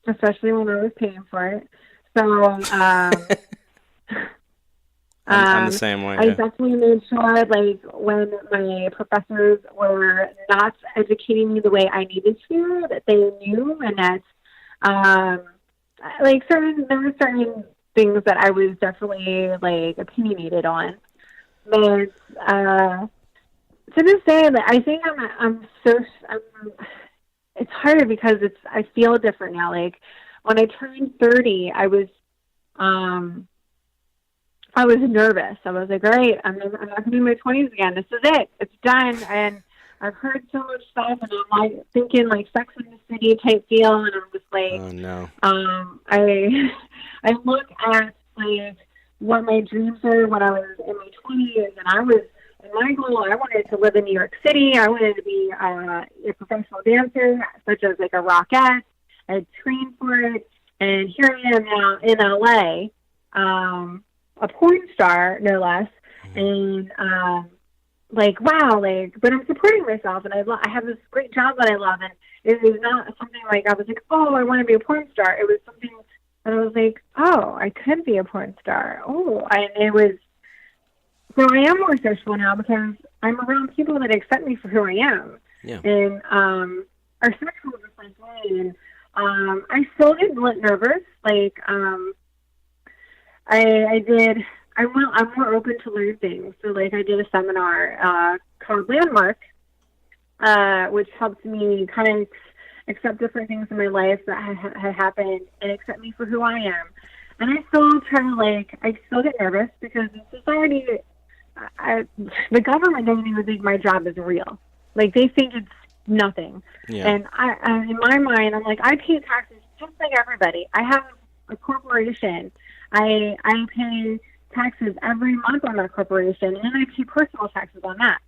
especially when I was paying for it. So I'm the same way. I definitely made sure, like, when my professors were not educating me the way I needed to, that they knew, and that, there were certain things that I was definitely, like, opinionated on. But to this day, I think it's harder because I feel different now. Like, when I turned 30, I was nervous. I was like, all right, I'm not going to be in my 20s again. This is it. It's done. And I've heard so much stuff, and I'm like thinking like Sex in the City type deal, and I'm just like, oh no. I look at like what my dreams were when I was in my 20s, and I was, and my goal, I wanted to live in New York City. I wanted to be a professional dancer, such as like a rockette. I had trained for it, and here I am now in LA, a porn star, no less, and like, wow, like, but I'm supporting myself, and I have this great job that I love, and it was not something like I was like, oh, I want to be a porn star. It was something that I was like, oh, I could be a porn star. Oh, and it was, so I am more social now because I'm around people that accept me for who I am. Yeah. And our sexual is like me, and I still get nervous. Like, I'm more open to learn things. So, like, I did a seminar called Landmark, which helped me kind of accept different things in my life that had happened and accept me for who I am. And I still try to, like, I still get nervous because in society, the government doesn't even think my job is real. Like, they think it's nothing. Yeah. And I in my mind, I'm like, I pay taxes just like everybody. I have a corporation. I pay taxes every month on that corporation, and then I pay personal taxes on that.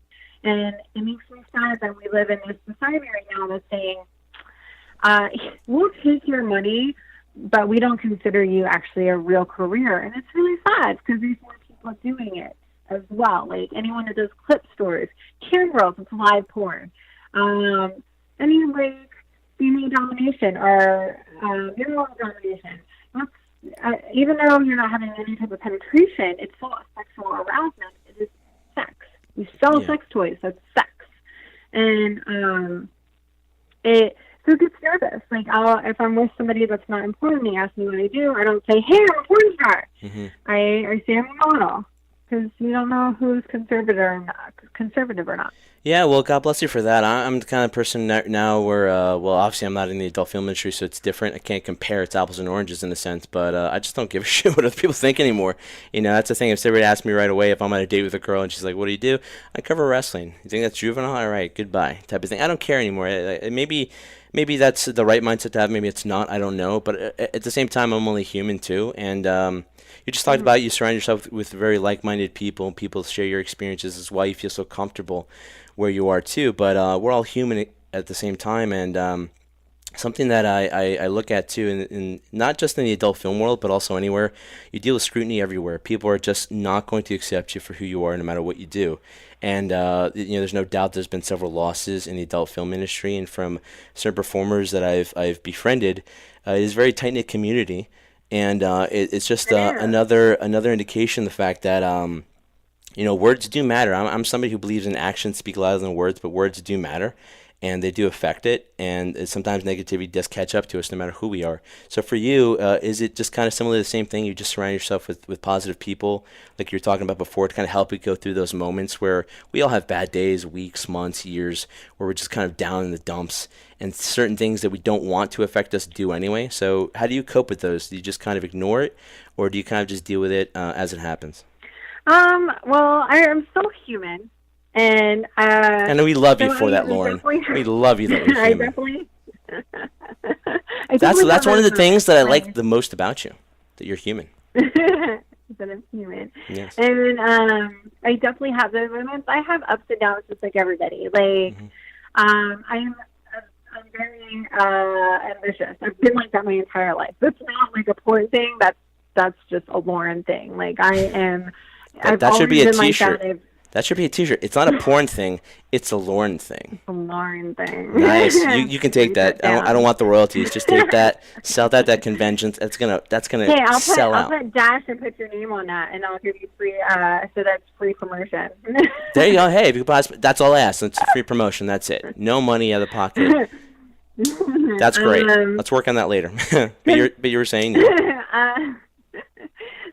And it makes me sad that we live in this society right now that's saying, we'll take your money, but we don't consider you actually a real career. And it's really sad because there's more people doing it as well. Like anyone that does clip stores, Cam Girls, it's live porn. Any like female domination or male domination. Even though you're not having any type of penetration, it's still a sexual arousement. It is sex. You sell sex toys. That's sex. And it gets nervous. Like if I'm with somebody that's not important, they ask me what I do. I don't say, "Hey, I'm a porn star." Mm-hmm. I say I'm a model because you don't know who's conservative or not. Yeah, well, God bless you for that. I'm the kind of person now where, well, obviously I'm not in the adult film industry, so it's different. I can't compare. It's apples and oranges in a sense, but I just don't give a shit what other people think anymore. You know, that's the thing. If somebody asked me right away if I'm on a date with a girl and she's like, what do you do? I cover wrestling. You think that's juvenile? All right, goodbye, type of thing. I don't care anymore. Maybe that's the right mindset to have. Maybe it's not. I don't know. But at the same time, I'm only human too, and you just talked about you surround yourself with very like-minded people. People share your experiences. Is why you feel so comfortable where you are too. But we're all human at the same time, and something that I look at too, in not just in the adult film world, but also anywhere, you deal with scrutiny everywhere. People are just not going to accept you for who you are, no matter what you do. And there's no doubt there's been several losses in the adult film industry, and from certain performers that I've befriended, it is a very tight-knit community. And it's just another indication of the fact that words do matter. I'm somebody who believes in actions speak louder than words, but words do matter, and they do affect it. And sometimes negativity does catch up to us, no matter who we are. So for you, is it just kind of similar to the same thing? You just surround yourself with positive people, like you were talking about before, to kind of help you go through those moments where we all have bad days, weeks, months, years, where we're just kind of down in the dumps, and certain things that we don't want to affect us do anyway. So how do you cope with those? Do you just kind of ignore it, or do you kind of just deal with it as it happens? Well, I am still human, and we love you for that, Lauren. We love you that you're human. That's one of the things that I like the most about you, that you're human. That I'm human. Yes. And I definitely have those moments. I have ups and downs just like everybody. Like, I'm very ambitious. I've been like that my entire life. That's not like a poor thing. That's just a Lauren thing. Like I am. That should be a T-shirt. That should be a T-shirt. It's not a porn thing. It's a Lauren thing. It's a Lauren thing. Nice. You can take that. I don't want the royalties. Just take that. Sell that at conventions. That's gonna sell out. I'll put Dash and put your name on that, and I'll give you free. So that's free promotion. There you go. Hey, if you buy, that's all I ask. It's a free promotion. That's it. No money out of the pocket. That's great. Let's work on that later. but you were saying.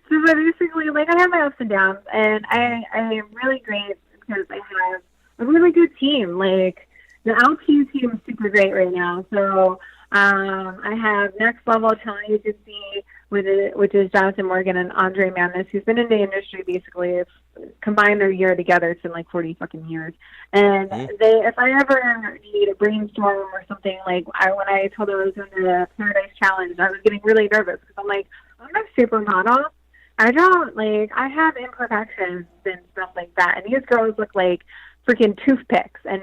So basically, like, I have my ups and downs, and I am really great because I have a really good team. Like, the LP team is super great right now. So I have Next Level Talent Agency, which is Jonathan Morgan and Andre Manis, who's been in the industry basically combined their year together. It's been like 40 fucking years. And if I ever need a brainstorm or something, like when I told them I was doing the Paradise Challenge, I was getting really nervous because I'm like, I'm not a supermodel. I don't, like, I have imperfections and stuff like that. And these girls look like freaking toothpicks. And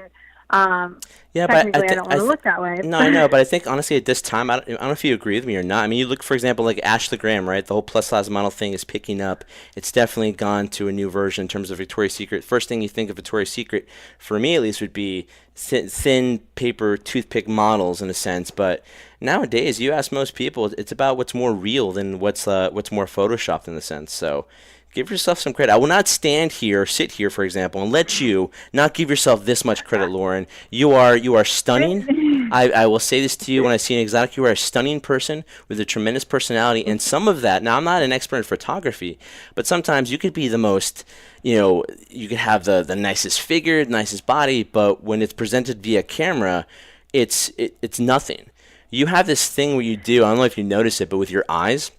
Yeah, but technically I don't want to look that way. no, I know, but I think honestly at this time, I don't know if you agree with me or not. I mean, you look, for example, like Ashley Graham, right? The whole plus size model thing is picking up. It's definitely gone to a new version in terms of Victoria's Secret. First thing you think of Victoria's Secret, for me at least, would be thin paper toothpick models in a sense. But nowadays, you ask most people, it's about what's more real than what's more photoshopped in a sense. So give yourself some credit. I will not sit here, for example, and let you not give yourself this much credit, Lauren. You are stunning. I will say this to you when I see an exotic. You are a stunning person with a tremendous personality, and some of that. Now, I'm not an expert in photography, but sometimes you could be the most, you could have the nicest figure, the nicest body, but when it's presented via camera, it's nothing. You have this thing where you do. I don't know if you notice it, but with your eyes.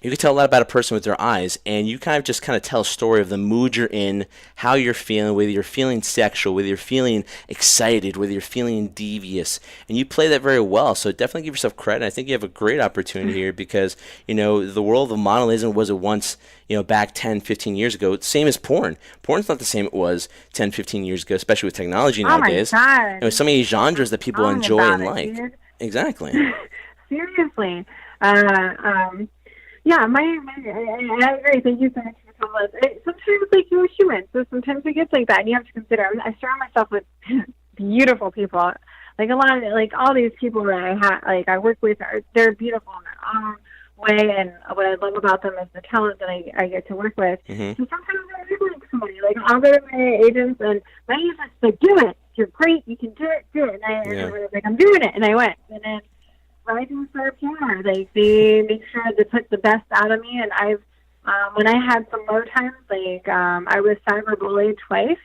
You can tell a lot about a person with their eyes, and you kind of tell a story of the mood you're in, how you're feeling, whether you're feeling sexual, whether you're feeling excited, whether you're feeling devious, and you play that very well. So definitely give yourself credit. I think you have a great opportunity here because, the world of modelism was it once, back 10, 15 years ago. Same as porn. Porn's not the same it was 10, 15 years ago, especially with technology nowadays. Oh my God. So many genres that people enjoy and like. Dude. Exactly. Seriously. Yeah, I agree. Thank you so much for the comments. Sometimes, like, you're human, so sometimes it gets like that, and you have to consider. I surround myself with beautiful people. Like, a lot of, like, all these people that I work with, they're beautiful in their own way, and what I love about them is the talent that I get to work with. Mm-hmm. So sometimes I really like somebody. Like, I'll go to my agents, and my agent's like, do it. You're great. You can do it. And I was like, I'm doing it, and I went. And then Rising Star PR, like, they make sure to put the best out of me. And I've, when I had some low times, like, I was cyberbullied twice,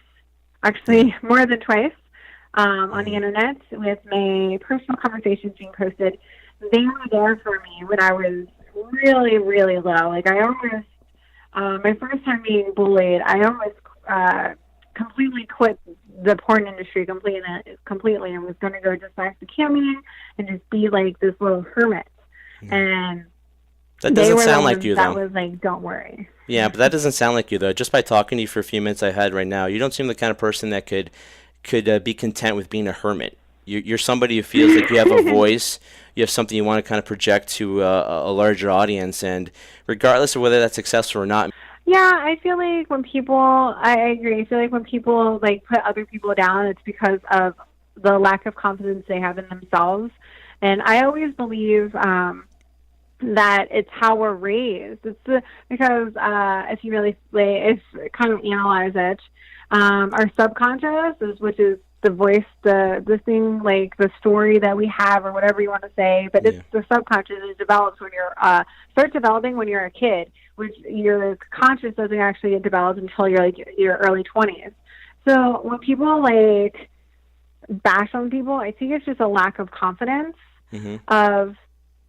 actually more than twice, on the internet with my personal conversations being posted. They were there for me when I was really, really low. Like, I almost, my first time being bullied, I almost completely quit the porn industry completely and was going to go just back to camming and just be like this little hermit. And that doesn't sound like you, though. That was like, don't worry. Yeah, but that doesn't sound like you, though. Just by talking to you for a few minutes I had right now, you don't seem the kind of person that could be content with being a hermit. You're somebody who feels like you have a voice, you have something you want to kind of project to a larger audience, and regardless of whether that's successful or not. Yeah, I feel like when people, I agree, I feel like when people, like, put other people down, it's because of the lack of confidence they have in themselves. And I always believe that it's how we're raised. Because if you really, kind of analyze it, our subconscious, which is the voice, the thing, like the story that we have or whatever you want to say, but it's the subconscious. It develops when you're, starts developing when you're a kid, which your conscious doesn't actually get developed until you're like your early 20s. So when people like bash on people, I think it's just a lack of confidence of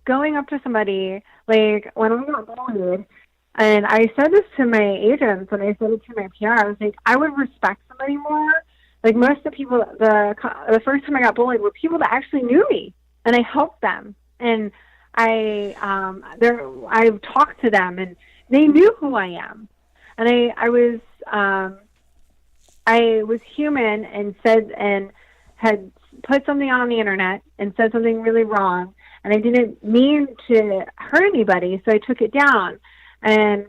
going up to somebody. Like when I got bullied, and I said this to my agents when I said it to my PR, I was like, I would respect somebody more. Like most of the people, the first time I got bullied were people that actually knew me, and I helped them, and I've talked to them, and they knew who I am, and I was human and said and had put something on the internet and said something really wrong, and I didn't mean to hurt anybody, so I took it down, and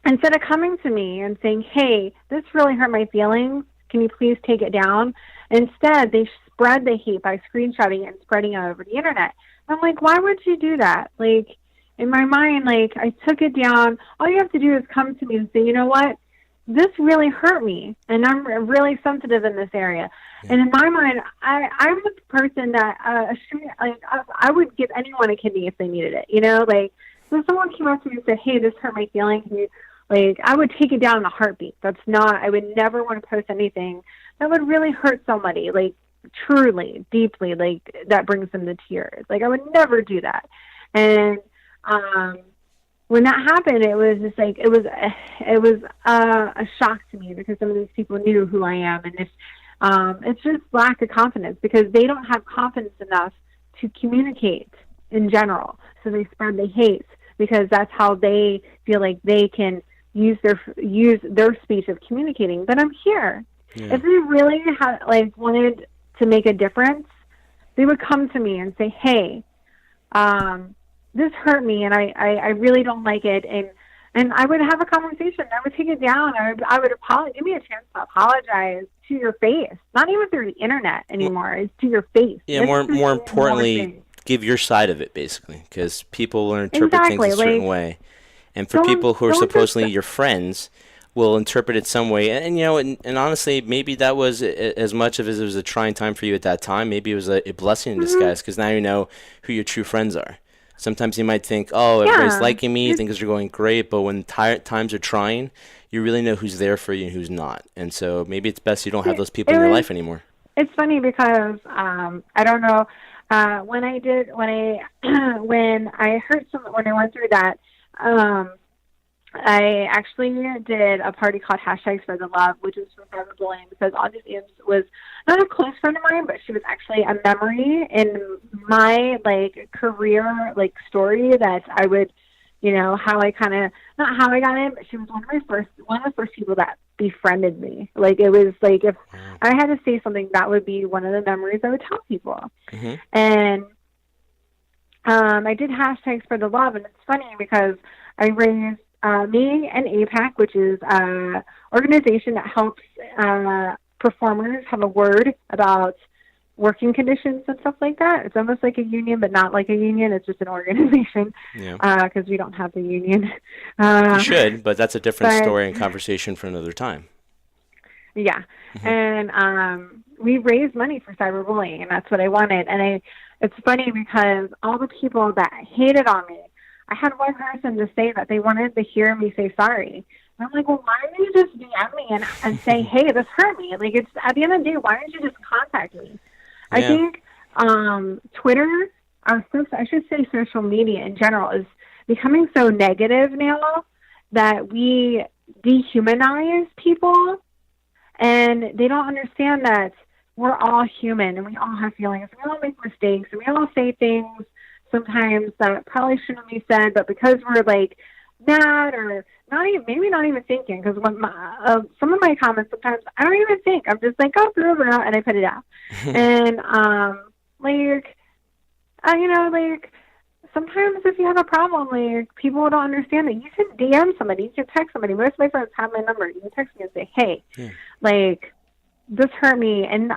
instead of coming to me and saying, "Hey, this really hurt my feelings. Can you please take it down?" Instead, they spread the hate by screenshotting it and spreading it over the internet. And I'm like, why would you do that? Like, in my mind, like, I took it down. All you have to do is come to me and say, you know what? This really hurt me, and I'm really sensitive in this area. Yeah. And in my mind, I'm the person that, I would give anyone a kidney if they needed it, you know? Like, so if someone came up to me and said, hey, this hurt my feelings, can you, like, I would take it down in a heartbeat. I would never want to post anything that would really hurt somebody, like, truly, deeply, like, that brings them to tears. Like, I would never do that. And when that happened, it was just like, it was a shock to me because some of these people knew who I am. And it's just lack of confidence because they don't have confidence enough to communicate in general. So they spread the hate. because that's how they feel like they can use their space of communicating. But I'm here. Yeah. If they really had wanted to make a difference, they would come to me and say, hey, this hurt me, and I really don't like it, and I would have a conversation. I would take it down. I would apologize. Give me a chance to apologize to your face. Not even through the internet anymore. It's to your face. Yeah, more importantly, give your side of it, basically, because people will interpret things a certain way. And for people who are supposedly your friends, will interpret it some way. And honestly, maybe that was as much of as it was a trying time for you at that time. Maybe it was a blessing in disguise, because now you know who your true friends are. Sometimes you might think, oh, everybody's liking me, things are going great, but when times are trying, you really know who's there for you and who's not. And so maybe it's best you don't have those people in your life anymore. It's funny because I don't know when I went through that. I actually did a party called #SpreadTheLove, which was for cyberbullying, because August Ames was not a close friend of mine, but she was actually a memory in my career story that I would, how I kind of, not how I got in, but she was one of the first people that befriended me. It was if I had to say something, that would be one of the memories I would tell people. Mm-hmm. And I did #SpreadTheLove, and it's funny because I raised me and APAC, which is an organization that helps performers have a word about working conditions and stuff like that. It's almost like a union, but not like a union. It's just an organization, because we don't have the union. You should, but that's a different story and conversation for another time. Yeah, mm-hmm. And we raised money for cyberbullying, and that's what I wanted. And it's funny because all the people that hated on me, I had one person to say that they wanted to hear me say sorry. And I'm like, well, why don't you just DM me and say, hey, this hurt me? It's at the end of the day, why don't you just contact me? Yeah. I think Twitter, I should say social media in general, is becoming so negative now that we dehumanize people, and they don't understand that we're all human and we all have feelings. We all make mistakes, and we all say things sometimes that probably shouldn't be said, but because we're mad or maybe not even thinking, because when some of my comments, sometimes I don't even think. I'm just and I put it out. And sometimes if you have a problem, people don't understand that you can DM somebody, you can text somebody. Most of my friends have my number. You can text me and say, hey, this hurt me, and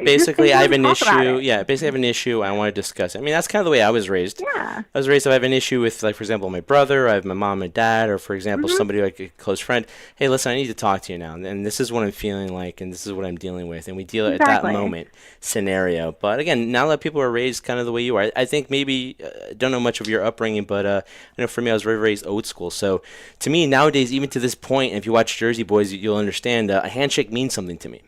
basically I have an issue. Yeah, basically I have an issue. I want to discuss it. I mean, that's kind of the way I was raised. Yeah, I was raised. If I have an issue with, for example, my brother. I have my mom and dad, or for example, somebody like a close friend. Hey, listen, I need to talk to you now, and this is what I'm feeling like, and this is what I'm dealing with, and we deal at that moment scenario. But again, now that people are raised kind of the way you are, I think maybe don't know much of your upbringing, but I know for me, I was raised old school. So to me nowadays, even to this point, if you watch Jersey Boys, you'll understand a handshake means something to me.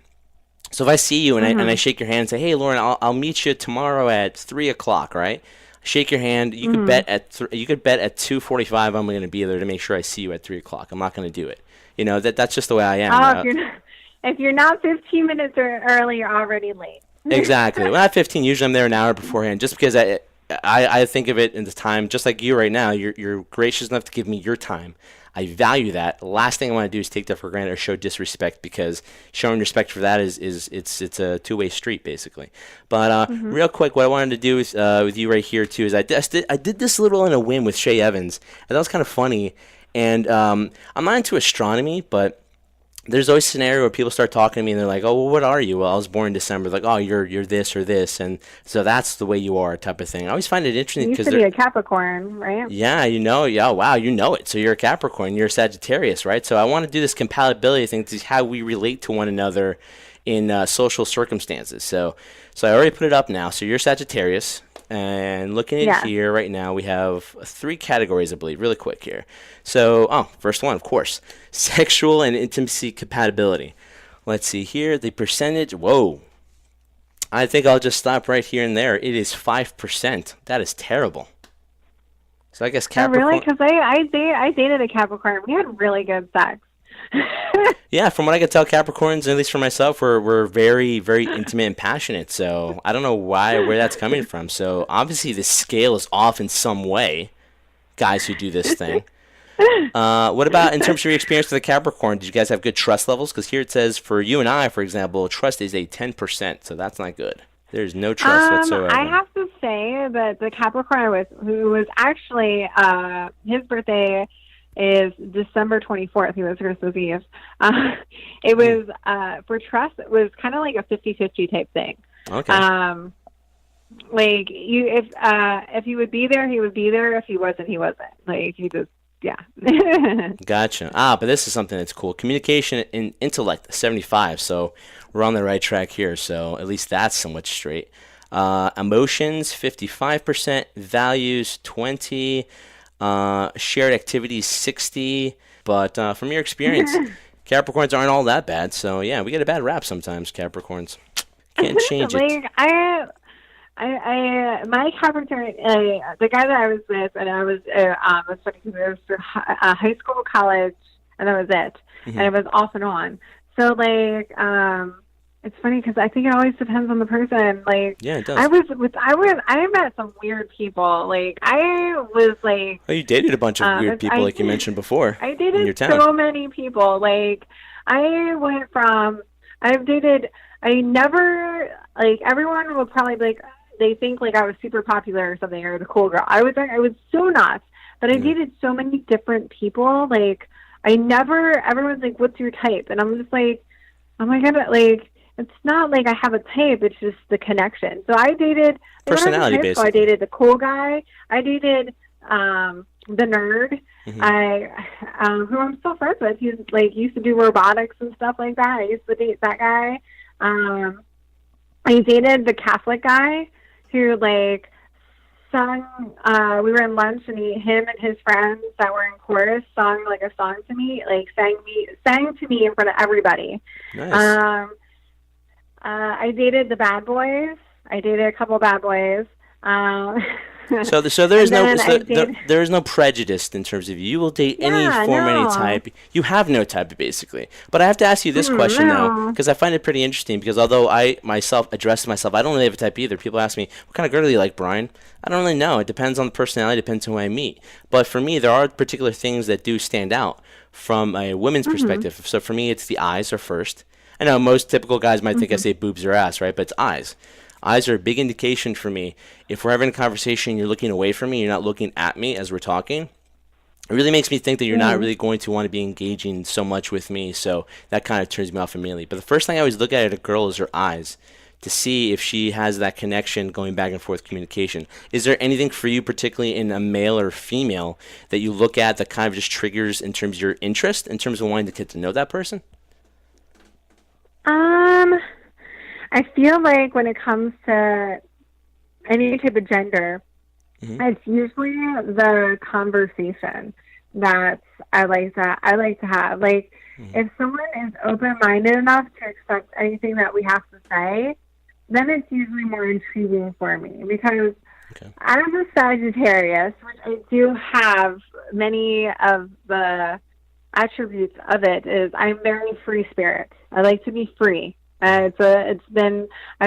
So if I see you and I shake your hand and say, hey, Lauren, I'll meet you tomorrow at 3:00, right? Shake your hand. You could bet at 2:45 I'm going to be there to make sure I see you at 3:00. I'm not going to do it. That's just the way I am. If you're not 15 minutes early, you're already late. Exactly. Well, not 15. Usually I'm there an hour beforehand, just because I think of it in the time, just like you right now. You're gracious enough to give me your time. I value that. The last thing I want to do is take that for granted or show disrespect, because showing respect for that it's a two-way street, basically. But real quick, what I wanted to do with you right here too is I did this little in a whim with Shay Evans, and that was kind of funny. And I'm not into astronomy, but there's always a scenario where people start talking to me and they're like, oh, well, what are you? Well, I was born in December. Like, oh, you're this or this. And so that's the way you are, type of thing. I always find it interesting. You used to be a Capricorn, right? Yeah, wow, you know it. So you're a Capricorn. You're a Sagittarius, right? So I want to do this compatibility thing to see how we relate to one another in social circumstances. So I already put it up now. So you're Sagittarius. And looking at here right now, we have 3 categories, I believe, really quick here. So, first one, of course, sexual and intimacy compatibility. Let's see here, the percentage, whoa. I think I'll just stop right here and there. It is 5%. That is terrible. So I guess Capricorn. Oh, really? Because I dated a Capricorn. We had really good sex. Yeah, from what I could tell, Capricorns, at least for myself, were very, very intimate and passionate. So I don't know where that's coming from. So obviously the scale is off in some way. guys who do this thing. What about in terms of your experience with the Capricorn? Did you guys have good trust levels? Because here it says for you and I, for example, trust is a 10%, so that's not good. There's no trust whatsoever. I have to say that the Capricorn who was actually his birthday is December 24th. He was Christmas Eve. It was for trust. It was kind of like a 50-50 type thing. Okay. Like if he would be there, he would be there. If he wasn't, he wasn't. Like he just. Yeah. Gotcha. But this is something that's cool. Communication and intellect, 75. So we're on the right track here. So at least that's somewhat straight. Emotions, 55%. Values, 20. Shared activities, 60. But from your experience, Capricorns aren't all that bad. So yeah, we get a bad rap sometimes, Capricorns. Can't change it. My Capricorn, the guy that I was with, and I was funny because it was for high school, college, and that was it. And it was off and on. So like, it's funny because I think it always depends on the person. Like, yeah, it does. I met some weird people. Like, I was like, you dated a bunch of weird people, like you mentioned before. I dated so many people. Like, I never, like, everyone would probably be like, they think like I was super popular or something, or the cool girl. I was so not. But I dated so many different people. Like, everyone's like, what's your type? And I'm just like, oh my God, like, it's not like I have a type, it's just the connection. So I dated, personality based. I dated the cool guy. I dated the nerd. Who I'm still friends with. He's like, used to do robotics and stuff like that. I used to date that guy. I dated the Catholic guy who like sung, we were in lunch and him and his friends that were in chorus sung like a song to me, like sang to me in front of everybody. Nice. I dated the bad boys. I dated a couple bad boys. So there's there is no prejudice in terms of you will date any form, any type. You have no type, basically. But I have to ask you this question, though, because I find it pretty interesting, because although I myself address myself, I don't really have a type either. People ask me, what kind of girl do you like, Brian? I don't really know. It depends on the personality, depends on who I meet. But for me, there are particular things that do stand out from a women's perspective. So for me, it's the eyes are first. I know most typical guys might think I say boobs or ass, right? But it's eyes. Eyes are a big indication for me. If we're having a conversation, you're looking away from me, you're not looking at me as we're talking, it really makes me think that you're not really going to want to be engaging so much with me. So that kind of turns me off immediately. But the first thing I always look at a girl is her eyes to see if she has that connection going back and forth communication. Is there anything for you, particularly in a male or female, that you look at that kind of just triggers in terms of your interest, in terms of wanting to get to know that person? I feel like when it comes to any type of gender, it's usually the conversation that I like to have. Like, if someone is open-minded enough to accept anything that we have to say, then it's usually more intriguing for me, because I'm a Sagittarius, which I do have many of the attributes of it. Is I'm very free spirit. I like to be free. I'm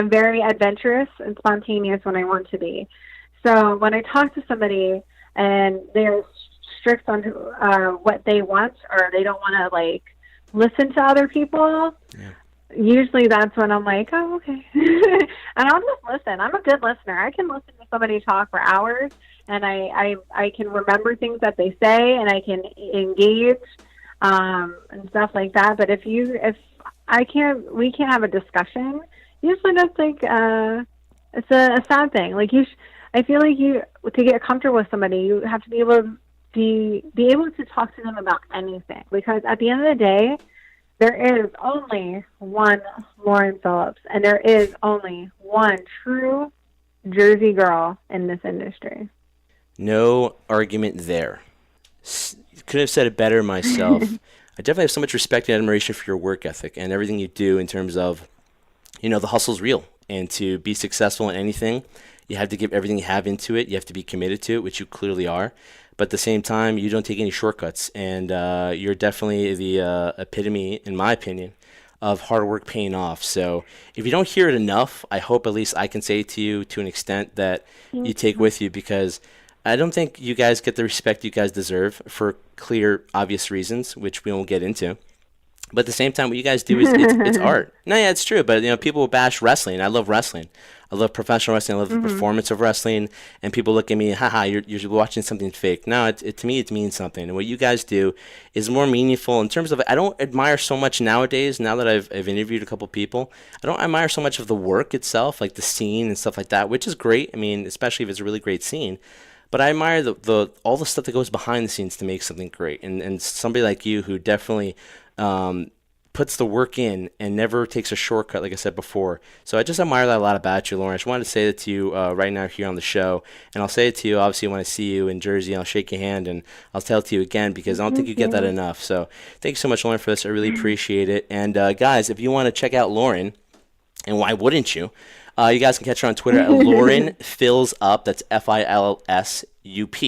very adventurous and spontaneous when I want to be. So when I talk to somebody and they're strict on what they want, or they don't want to like listen to other people, usually that's when I'm like, oh, okay. And I'll just listen. I'm a good listener. I can listen to somebody talk for hours, and I can remember things that they say, and I can engage and stuff like that. But if we can't have a discussion, usually that's like it's a sad thing. Like I feel like to get comfortable with somebody, you have to be able to talk to them about anything, because at the end of the day, there is only one Lauren Phillips, and there is only one true Jersey girl in this industry. No argument there. Couldn't have said it better myself. I definitely have so much respect and admiration for your work ethic and everything you do in terms of, the hustle's real. And to be successful in anything, you have to give everything you have into it. You have to be committed to it, which you clearly are. But at the same time, you don't take any shortcuts. And you're definitely the epitome, in my opinion, of hard work paying off. So if you don't hear it enough, I hope at least I can say to you to an extent that you take with you, because I don't think you guys get the respect you guys deserve for clear, obvious reasons, which we won't get into. But at the same time, what you guys do is it's art. No, yeah, it's true. But people will bash wrestling. I love wrestling. I love professional wrestling. I love the performance of wrestling. And people look at me, haha, you're watching something fake. No, to me, it means something. And what you guys do is more meaningful in terms of, I don't admire so much nowadays, now that I've interviewed a couple people, I don't admire so much of the work itself, like the scene and stuff like that, which is great. I mean, especially if it's a really great scene. But I admire all the stuff that goes behind the scenes to make something great. And somebody like you who definitely puts the work in and never takes a shortcut, like I said before. So I just admire that a lot about you, Lauren. I just wanted to say that to you right now here on the show. And I'll say it to you, obviously, when I see you in Jersey. I'll shake your hand, and I'll tell it to you again because I don't think you get that enough. So thank you so much, Lauren, for this. I really appreciate it. And, guys, if you want to check out Lauren, and why wouldn't you, you guys can catch her on Twitter at LaurenFillsUp. That's FILSUP.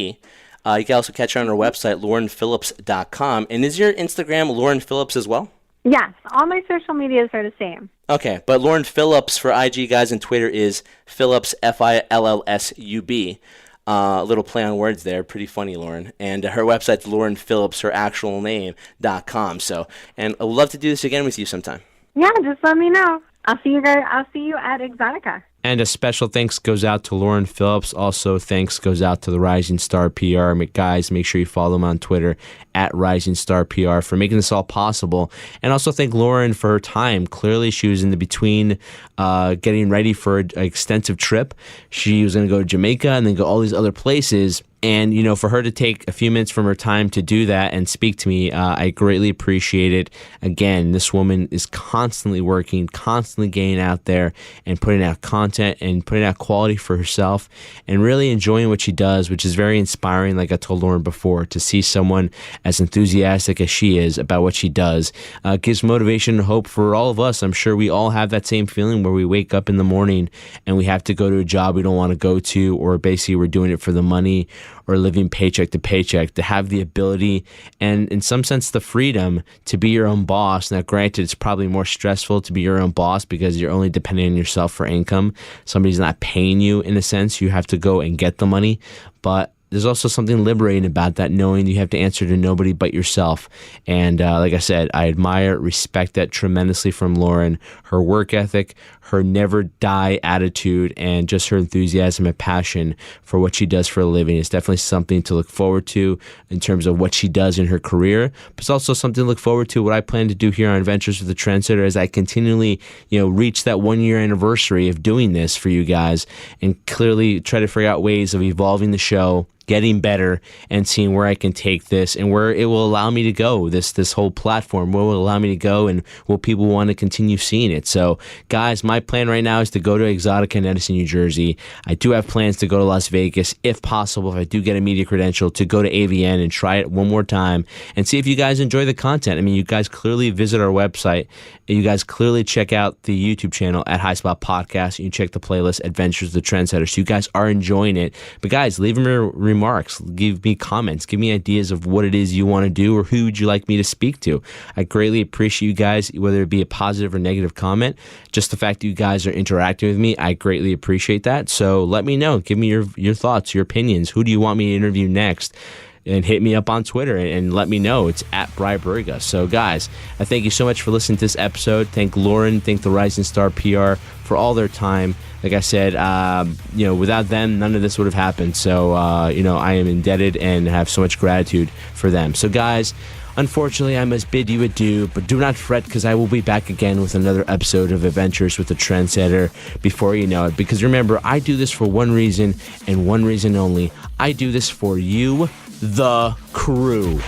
You can also catch her on her website, LaurenPhillips.com. And is your Instagram Lauren Phillips as well? Yes, all my social medias are the same. Okay, but Lauren Phillips for IG, guys, and Twitter is Phillips, FILLSUB. A little play on words there. Pretty funny, Lauren. And her website's Lauren Phillips, her actual name.com. So, and I'd love to do this again with you sometime. Yeah, just let me know. I'll see you guys. I'll see you at Exotica. And a special thanks goes out to Lauren Phillips. Also, thanks goes out to the Rising Star PR. Guys, make sure you follow them on Twitter at Rising Star PR for making this all possible. And also thank Lauren for her time. Clearly, she was in the between getting ready for an extensive trip. She was going to go to Jamaica and then go all these other places. And, for her to take a few minutes from her time to do that and speak to me, I greatly appreciate it. Again, this woman is constantly working, constantly getting out there and putting out content and putting out quality for herself and really enjoying what she does, which is very inspiring, like I told Lauren before, to see someone as enthusiastic as she is about what she does. Gives motivation and hope for all of us. I'm sure we all have that same feeling where we wake up in the morning and we have to go to a job we don't want to go to, or basically we're doing it for the money, or living paycheck to paycheck. To have the ability and in some sense the freedom to be your own boss. Now granted, it's probably more stressful to be your own boss because you're only depending on yourself for income. Somebody's not paying you in a sense. You have to go and get the money. But there's also something liberating about that, knowing you have to answer to nobody but yourself. And like I said, I admire, respect that tremendously from Lauren. Her work ethic, her never die attitude, and just her enthusiasm and passion for what she does for a living is definitely something to look forward to in terms of what she does in her career. But it's also something to look forward to what I plan to do here on Adventures with the Trendsetter as I continually, reach that 1 year anniversary of doing this for you guys and clearly try to figure out ways of evolving the show, getting better, and seeing where I can take this and where it will allow me to go, this whole platform, where it will allow me to go and will people want to continue seeing it. So, guys, my plan right now is to go to Exotica in Edison, New Jersey. I do have plans to go to Las Vegas, if possible, if I do get a media credential, to go to AVN and try it one more time and see if you guys enjoy the content. I mean, you guys clearly visit our website. You guys clearly check out the YouTube channel at High Spot Podcast. You check the playlist, Adventures of the Trendsetter. So you guys are enjoying it. But guys, leave me remarks, give me comments, give me ideas of what it is you want to do or who would you like me to speak to. I greatly appreciate you guys, whether it be a positive or negative comment. Just the fact that you guys are interacting with me, I greatly appreciate that. So let me know. Give me your thoughts, your opinions. Who do you want me to interview next? And hit me up on Twitter and let me know. It's at Bri Burga. So, guys, I thank you so much for listening to this episode. Thank Lauren, thank the Rising Star PR for all their time. Like I said, without them, none of this would have happened. So, I am indebted and have so much gratitude for them. So, guys, unfortunately, I must bid you adieu, but do not fret because I will be back again with another episode of Adventures with the Trendsetter before you know it. Because remember, I do this for one reason and one reason only. I do this for you, the crew.